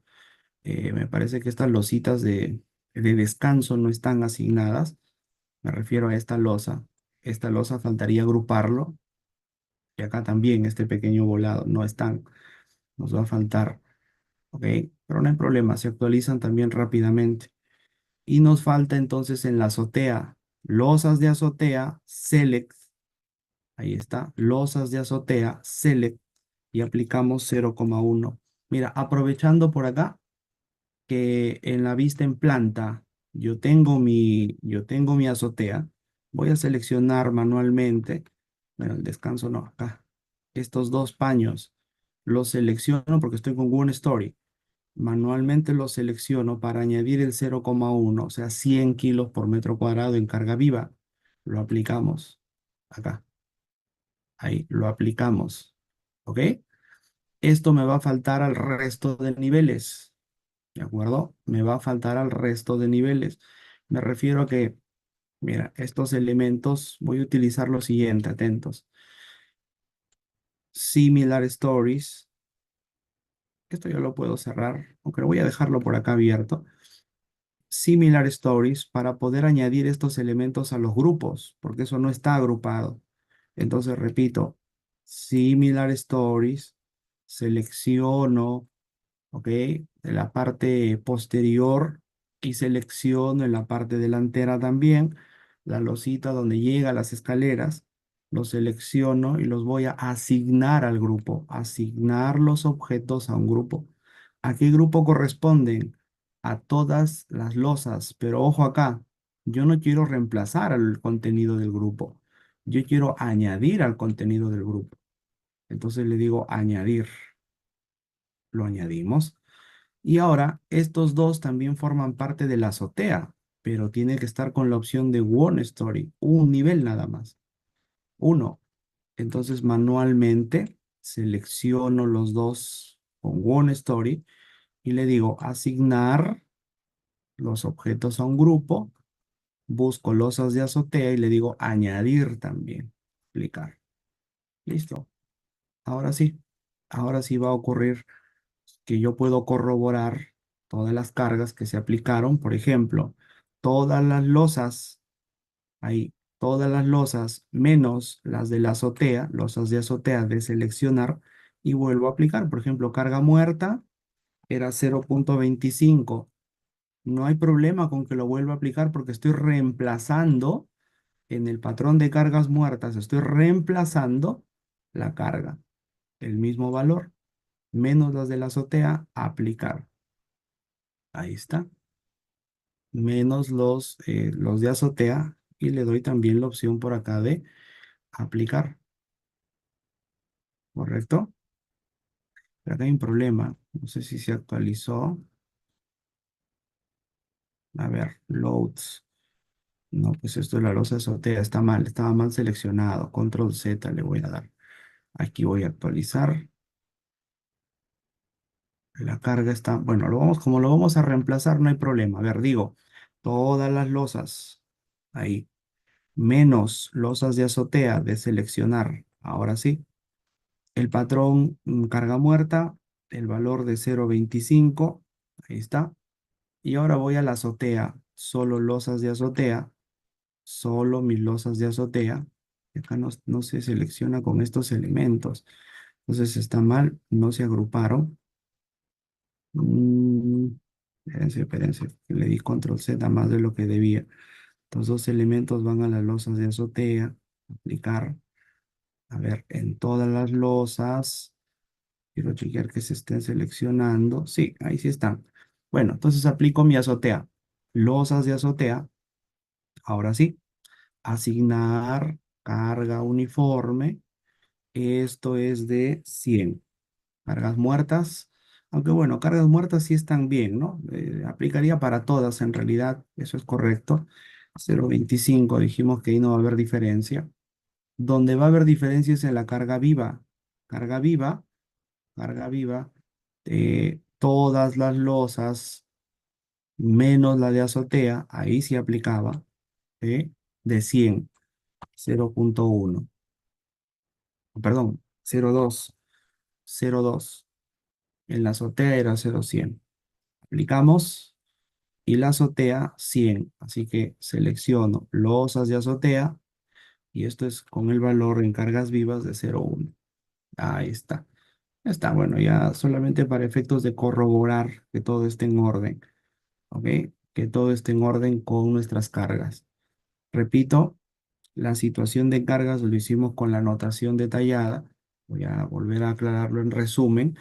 me parece que estas lositas de descanso no están asignadas. Me refiero a esta losa. Esta losa faltaría agruparlo. Y acá también este pequeño volado no están. Nos va a faltar. ¿Ok? Pero no hay problema, se actualizan también rápidamente. Y nos falta entonces en la azotea, losas de azotea, select. Ahí está, losas de azotea, select. Y aplicamos 0,1. Mira, aprovechando por acá que en la vista en planta yo tengo mi azotea, voy a seleccionar manualmente, bueno, el descanso no, acá, estos dos paños, los selecciono porque estoy con One Story. Manualmente los selecciono para añadir el 0,1, o sea, 100 kilos por metro cuadrado en carga viva. Lo aplicamos acá, ahí, lo aplicamos. ¿Ok? Esto me va a faltar al resto de niveles. ¿De acuerdo? Me va a faltar al resto de niveles. Me refiero a que, mira, estos elementos voy a utilizar lo siguiente, atentos. Similar stories. Esto ya lo puedo cerrar, aunque voy a dejarlo por acá abierto. Similar stories para poder añadir estos elementos a los grupos, porque eso no está agrupado. Entonces, repito, similar stories, selecciono, ¿ok? De la parte posterior y selecciono en la parte delantera también la losita donde llega a las escaleras, los selecciono y los voy a asignar al grupo, asignar los objetos a un grupo. ¿A qué grupo corresponden? A todas las losas, pero ojo acá, yo no quiero reemplazar el contenido del grupo, yo quiero añadir al contenido del grupo. Entonces le digo añadir, lo añadimos. Y ahora, estos dos también forman parte de la azotea, pero tiene que estar con la opción de One Story, un nivel nada más. Uno. Entonces manualmente selecciono los dos con One Story y le digo asignar los objetos a un grupo, busco losas de azotea y le digo añadir también, aplicar. Listo. Ahora sí va a ocurrir que yo puedo corroborar todas las cargas que se aplicaron. Por ejemplo, todas las losas, ahí, todas las losas menos las de la azotea, losas de azotea de seleccionar y vuelvo a aplicar. Por ejemplo, carga muerta era 0,25. No hay problema con que lo vuelva a aplicar porque estoy reemplazando en el patrón de cargas muertas, estoy reemplazando la carga, el mismo valor, menos las de la azotea, aplicar. Ahí está. Menos los de azotea y le doy también la opción por acá de aplicar, ¿correcto? Pero acá hay un problema. No sé si se actualizó. A ver, loads. No, pues esto de la losa azotea está mal, estaba mal seleccionado. Control Z le voy a dar. Aquí voy a actualizar. La carga está, bueno, como lo vamos a reemplazar, no hay problema. A ver, digo, todas las losas, ahí, menos losas de azotea de seleccionar. Ahora sí, el patrón carga muerta, el valor de 0,25, ahí está. Y ahora voy a la azotea, solo losas de azotea, solo mis losas de azotea. Y acá no se selecciona con estos elementos. Entonces está mal, no se agruparon. Mm, espérense, que le di control Z más de lo que debía. Estos dos elementos van a las losas de azotea, aplicar. A ver, en todas las losas, quiero chequear que se estén seleccionando. Sí, ahí sí están. Bueno, entonces aplico mi azotea. Losas de azotea. Ahora sí, asignar carga uniforme. Esto es de 100. Cargas muertas, aunque bueno, cargas muertas sí están bien, ¿no? Aplicaría para todas en realidad, eso es correcto. 0,25 dijimos que ahí no va a haber diferencia. Donde va a haber diferencia es en la carga viva. Carga viva, carga viva, todas las losas menos la de azotea, ahí sí aplicaba, ¿eh? De 100, 0,1, perdón, 0,2, 0,2. En la azotea era 0,100. Aplicamos y la azotea 100. Así que selecciono losas de azotea y esto es con el valor en cargas vivas de 0,1. Ahí está. Ya está, bueno, ya solamente para efectos de corroborar que todo esté en orden, ¿ok? Que todo esté en orden con nuestras cargas. Repito, la situación de cargas lo hicimos con la anotación detallada. Voy a volver a aclararlo en resumen.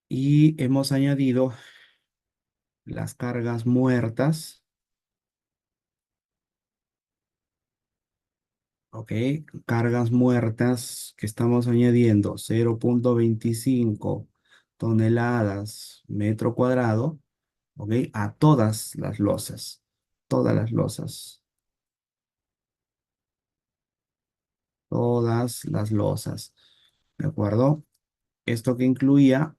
Y hemos añadido las cargas muertas. Ok, cargas muertas que estamos añadiendo 0,25 toneladas metro cuadrado, ok, a todas las losas, todas las losas, ¿de acuerdo? Esto que incluía,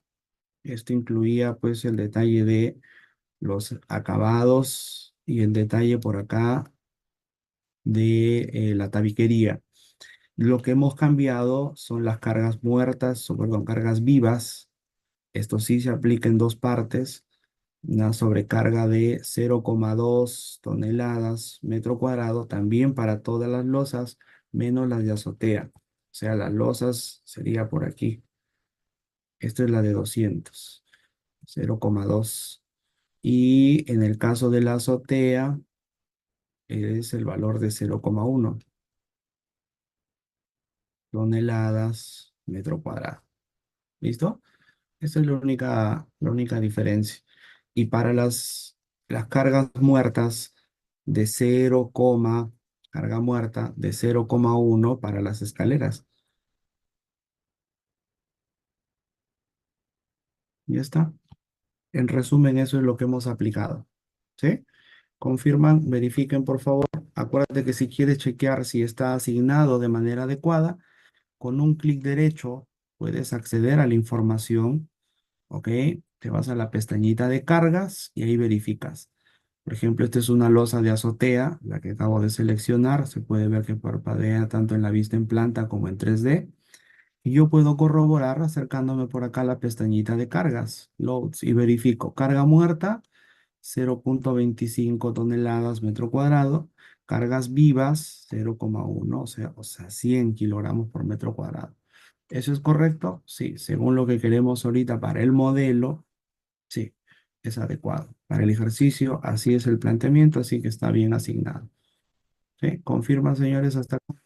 esto incluía pues el detalle de los acabados y el detalle por acá de la tabiquería. Lo que hemos cambiado son las cargas muertas, o perdón, cargas vivas. Esto sí se aplica en dos partes. Una sobrecarga de 0,2 toneladas metro cuadrado, también para todas las losas, menos las de azotea. O sea, las losas sería por aquí. Esto es la de 200, 0,2. Y en el caso de la azotea, es el valor de 0,1 toneladas metro cuadrado. ¿Listo? Esa es la única diferencia. Y para las cargas muertas de carga muerta de 0,1 para las escaleras. Ya está. En resumen, eso es lo que hemos aplicado. ¿Sí? Confirman, verifiquen por favor. Acuérdate que si quieres chequear si está asignado de manera adecuada, con un clic derecho puedes acceder a la información, ¿ok? Te vas a la pestañita de cargas y ahí verificas. Por ejemplo, esta es una losa de azotea, la que acabo de seleccionar. Se puede ver que parpadea tanto en la vista en planta como en 3D. Y yo puedo corroborar acercándome por acá a la pestañita de cargas, loads, y verifico carga muerta, 0,25 toneladas metro cuadrado, cargas vivas, 0,1, o sea, 100 kilogramos por metro cuadrado. ¿Eso es correcto? Sí, según lo que queremos ahorita para el modelo, sí, es adecuado. Para el ejercicio, así es el planteamiento, así que está bien asignado. ¿Sí? ¿Confirman, señores, hasta acá?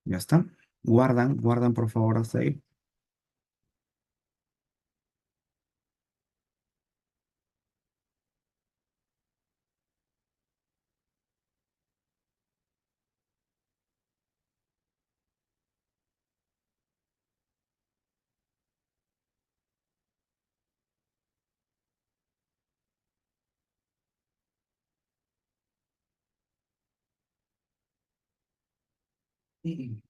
Ya está. Guardan por favor hasta ahí. Mm.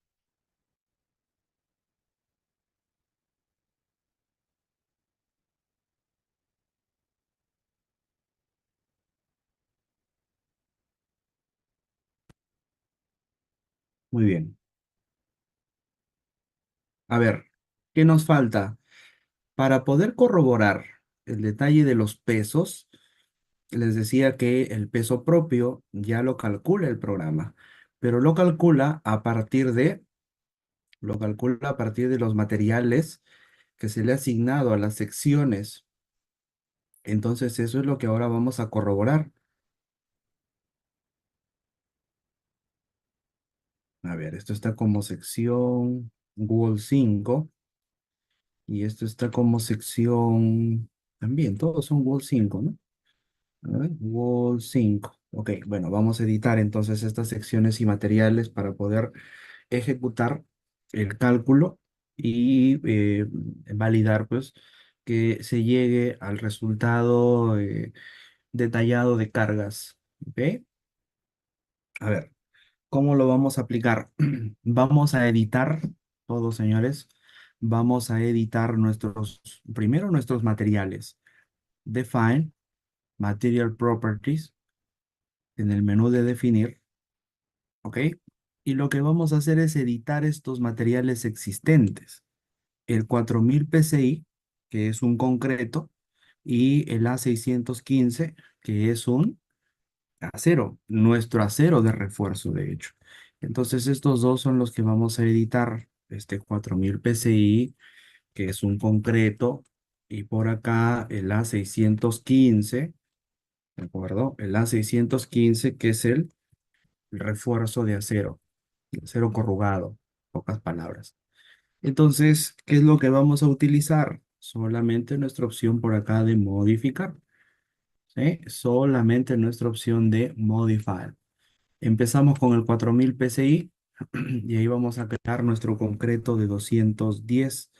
Muy bien. A ver, ¿qué nos falta? Para poder corroborar el detalle de los pesos, les decía que el peso propio ya lo calcula el programa, pero lo calcula a partir de los materiales que se le ha asignado a las secciones. Entonces, eso es lo que ahora vamos a corroborar. A ver, esto está como sección Wall 5 y esto está como sección también, todos son Wall 5, ¿no? A ver, Wall 5. Ok, bueno, vamos a editar entonces estas secciones y materiales para poder ejecutar el cálculo y validar pues que se llegue al resultado detallado de cargas. ¿Ok? A ver, ¿cómo lo vamos a aplicar? Vamos a editar todos, señores. Vamos a editar primero nuestros materiales. Define, Material Properties, en el menú de definir. ¿Ok? Y lo que vamos a hacer es editar estos materiales existentes. El 4000 PCI, que es un concreto, y el A615, que es un acero, nuestro acero de refuerzo, de hecho. Entonces, estos dos son los que vamos a editar. Este 4000 PCI, que es un concreto, y por acá el A615, ¿de acuerdo? El A615, que es el refuerzo de acero. Acero corrugado, pocas palabras. Entonces, ¿qué es lo que vamos a utilizar? Solamente nuestra opción por acá de modificar, ¿sí? Solamente nuestra opción de modify. Empezamos con el 4000 PSI y ahí vamos a crear nuestro concreto de 210.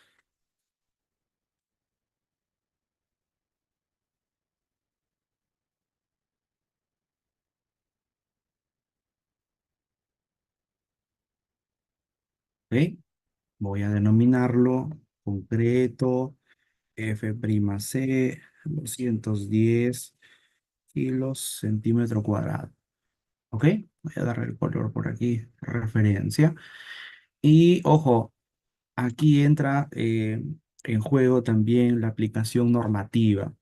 ¿Ok? Voy a denominarlo concreto F'C 210 kilos centímetro cuadrado. ¿Ok? Voy a darle el color por aquí, referencia. Y ojo, aquí entra en juego también la aplicación normativa.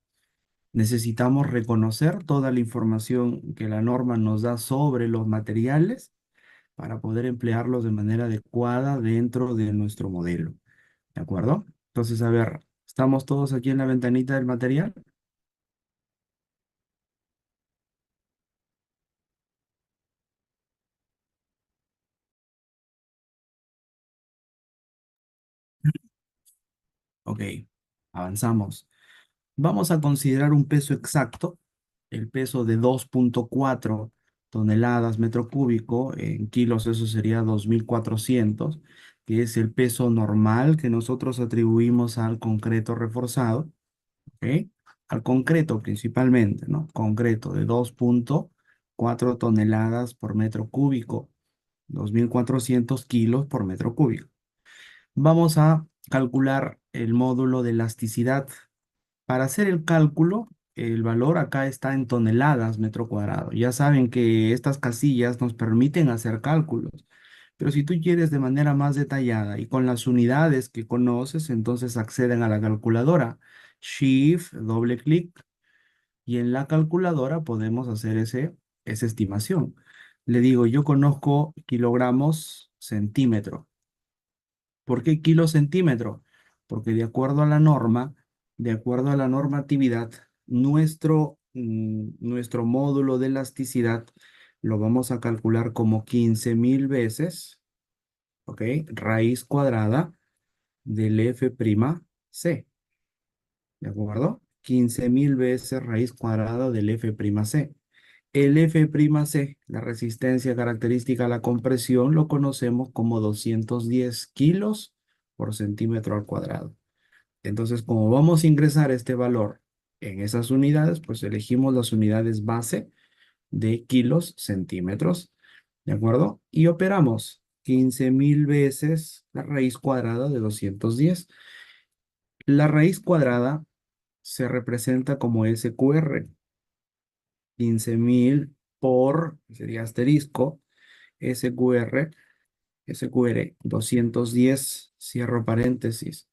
Necesitamos reconocer toda la información que la norma nos da sobre los materiales para poder emplearlos de manera adecuada dentro de nuestro modelo. ¿De acuerdo? Entonces, a ver, ¿estamos todos aquí en la ventanita del material? Ok, avanzamos. Vamos a considerar un peso exacto, el peso de 2,4 toneladas metro cúbico, en kilos eso sería 2.400, que es el peso normal que nosotros atribuimos al concreto reforzado, ¿ok? Al concreto principalmente, ¿no? Concreto de 2,4 toneladas por metro cúbico, 2.400 kilos por metro cúbico. Vamos a calcular el módulo de elasticidad. Para hacer el cálculo, el valor acá está en toneladas metro cuadrado. Ya saben que estas casillas nos permiten hacer cálculos, pero si tú quieres de manera más detallada y con las unidades que conoces, entonces acceden a la calculadora. Shift, doble clic y en la calculadora podemos hacer esa estimación. Le digo, yo conozco kilogramos centímetro. ¿Por qué kilo centímetro? Porque de acuerdo a la norma, de acuerdo a la normatividad, nuestro módulo de elasticidad lo vamos a calcular como 15.000 veces, ¿ok? Raíz cuadrada del F'C, ¿de acuerdo? 15.000 veces raíz cuadrada del F'C. El F'C, la resistencia característica a la compresión, lo conocemos como 210 kilos por centímetro al cuadrado. Entonces, como vamos a ingresar este valor en esas unidades, pues elegimos las unidades base de kilos, centímetros, ¿de acuerdo? Y operamos 15.000 veces la raíz cuadrada de 210. La raíz cuadrada se representa como SQR, 15.000 por, sería asterisco, SQR, SQR 210, cierro paréntesis,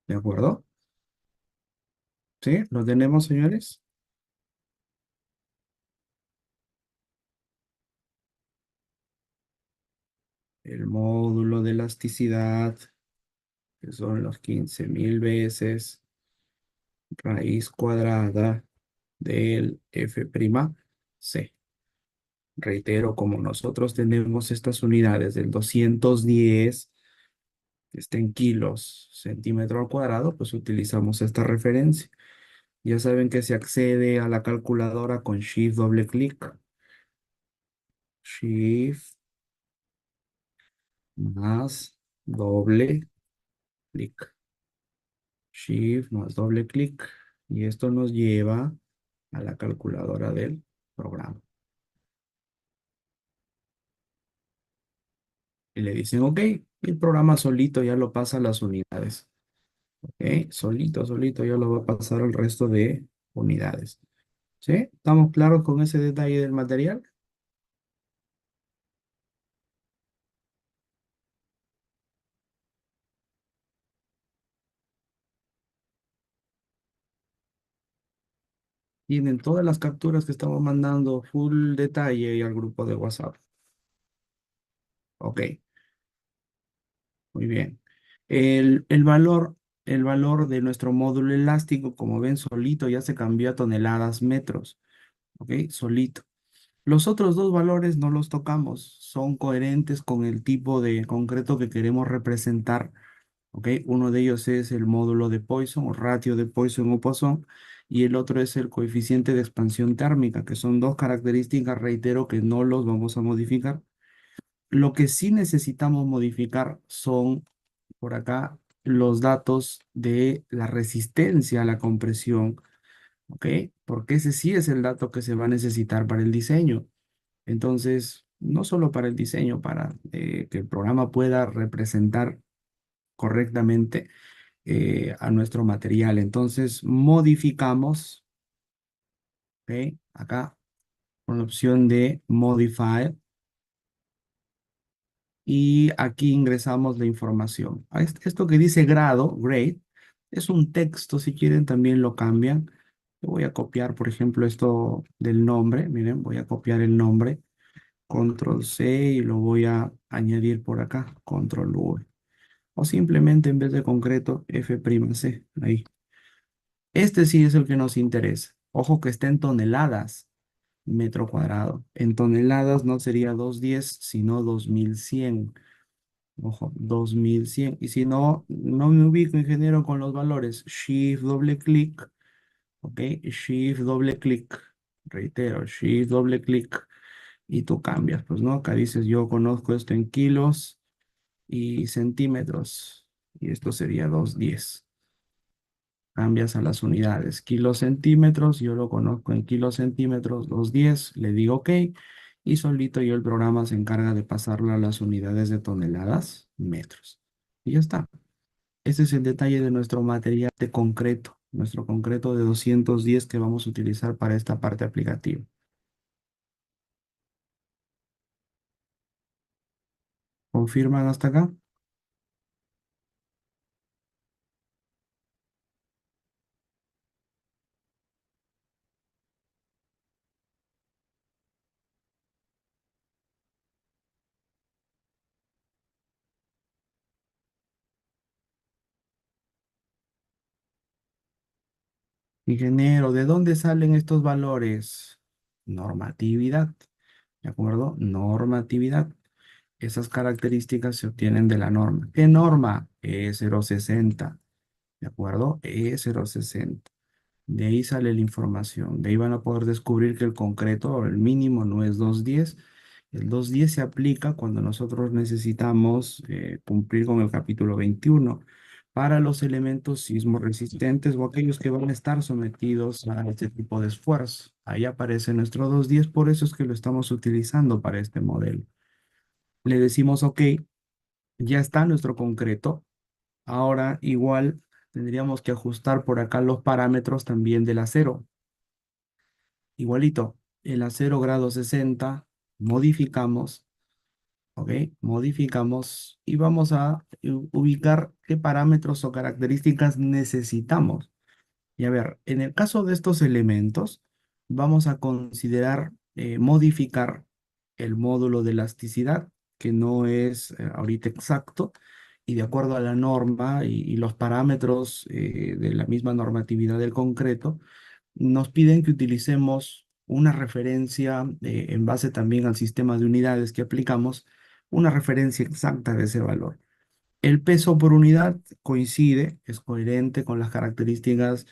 ¿de acuerdo? ¿Sí? ¿Lo tenemos, señores? El módulo de elasticidad, que son los 15.000 veces raíz cuadrada del F'C. Reitero, como nosotros tenemos estas unidades del 210, que está en kilos, centímetro al cuadrado, pues utilizamos esta referencia. Ya saben que se accede a la calculadora con Shift doble clic. Shift más doble clic. Shift más doble clic. Y esto nos lleva a la calculadora del programa. Y le dicen, ok, y el programa solito ya lo pasa a las unidades. Ok, solito ya lo va a pasar al resto de unidades. ¿Sí? ¿Estamos claros con ese detalle del material? Tienen todas las capturas que estamos mandando full detalle y al grupo de WhatsApp. Ok, muy bien. El valor de nuestro módulo elástico, como ven, solito ya se cambió a toneladas metros. Ok, solito. Los otros dos valores no los tocamos, son coherentes con el tipo de concreto que queremos representar. ¿Ok? Uno de ellos es el módulo de Poisson o ratio de Poisson o Poisson y el otro es el coeficiente de expansión térmica, que son dos características, reitero, que no los vamos a modificar. Lo que sí necesitamos modificar son, por acá, los datos de la resistencia a la compresión, ¿ok? Porque ese sí es el dato que se va a necesitar para el diseño. Entonces, no solo para el diseño, para que el programa pueda representar correctamente a nuestro material. Entonces, modificamos, ¿ok? Acá, con la opción de Modify, y aquí ingresamos la información. Esto que dice grado, grade, es un texto, si quieren también lo cambian. Yo voy a copiar, por ejemplo, esto del nombre, miren, voy a copiar el nombre, control C y lo voy a añadir por acá, control V. O simplemente en vez de concreto, F'C, ahí. Este sí es el que nos interesa. Ojo que está en toneladas metro cuadrado. En toneladas no sería 210, sino 2100. Ojo, 2100. Y si no, no me ubico, ingeniero, con los valores. Shift doble clic. Ok, Shift doble clic. Reitero, Shift doble clic. Y tú cambias, pues, ¿no? Acá dices, yo conozco esto en kilos y centímetros. Y esto sería 210. Cambias a las unidades. Kilos centímetros, yo lo conozco en kilos centímetros, 210, le digo OK. Y solito yo el programa se encarga de pasarlo a las unidades de toneladas, metros. Y ya está. Ese es el detalle de nuestro material de concreto, nuestro concreto de 210 que vamos a utilizar para esta parte aplicativa. ¿Confirman hasta acá? Ingeniero, ¿de dónde salen estos valores? Normatividad, ¿de acuerdo? Normatividad. Esas características se obtienen de la norma. ¿Qué norma? E060, ¿de acuerdo? E060. De ahí sale la información. De ahí van a poder descubrir que el concreto, el mínimo, no es 210. El 210 se aplica cuando nosotros necesitamos cumplir con el capítulo 21 para los elementos sismo resistentes o aquellos que van a estar sometidos a este tipo de esfuerzo. Ahí aparece nuestro 210, por eso es que lo estamos utilizando para este modelo. Le decimos OK, ya está nuestro concreto. Ahora igual tendríamos que ajustar por acá los parámetros también del acero. Igualito, el acero grado 60, modificamos, ¿ok? Modificamos y vamos a ubicar qué parámetros o características necesitamos. Y a ver, en el caso de estos elementos, vamos a considerar modificar el módulo de elasticidad, que no es ahorita exacto, y de acuerdo a la norma y los parámetros de la misma normatividad del concreto, nos piden que utilicemos una referencia en base también al sistema de unidades que aplicamos, una referencia exacta de ese valor. El peso por unidad coincide, es coherente con las características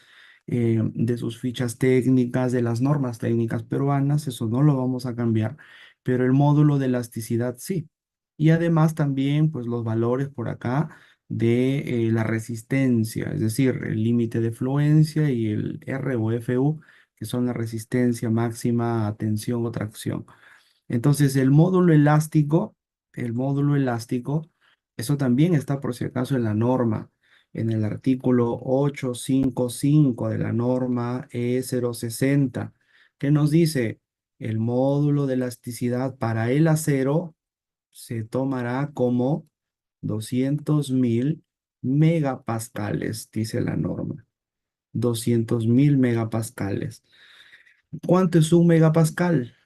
de sus fichas técnicas, de las normas técnicas peruanas, eso no lo vamos a cambiar, pero el módulo de elasticidad sí. Y además también, pues los valores por acá de la resistencia, es decir, el límite de fluencia y el R o FU, que son la resistencia máxima a tensión o tracción. Entonces, el módulo elástico, eso también está por si acaso en la norma, en el artículo 855 de la norma E060, que nos dice, el módulo de elasticidad para el acero se tomará como 200.000 megapascales, dice la norma. 200.000 megapascales. ¿Cuánto es un megapascal?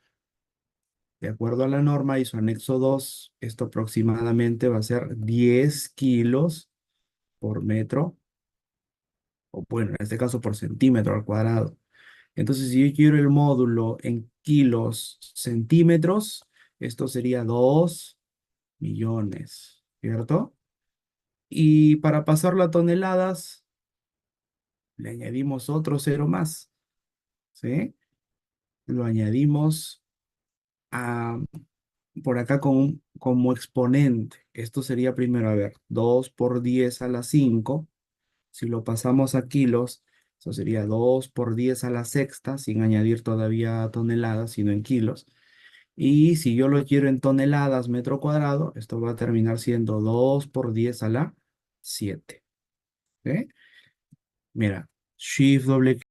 De acuerdo a la norma y su anexo 2, esto aproximadamente va a ser 10 kilos por metro, o bueno, en este caso por centímetro al cuadrado. Entonces, si yo quiero el módulo en kilos centímetros, esto sería 2 millones, ¿cierto? Y para pasarlo a toneladas, le añadimos otro cero más, ¿sí? Lo añadimos a por acá como exponente. Esto sería primero, a ver, 2 por 10 a la 5. Si lo pasamos a kilos, eso sería 2 por 10 a la sexta, sin añadir todavía toneladas, sino en kilos. Y si yo lo quiero en toneladas metro cuadrado, esto va a terminar siendo 2 por 10 a la 7. ¿Ok? Mira, Shift doble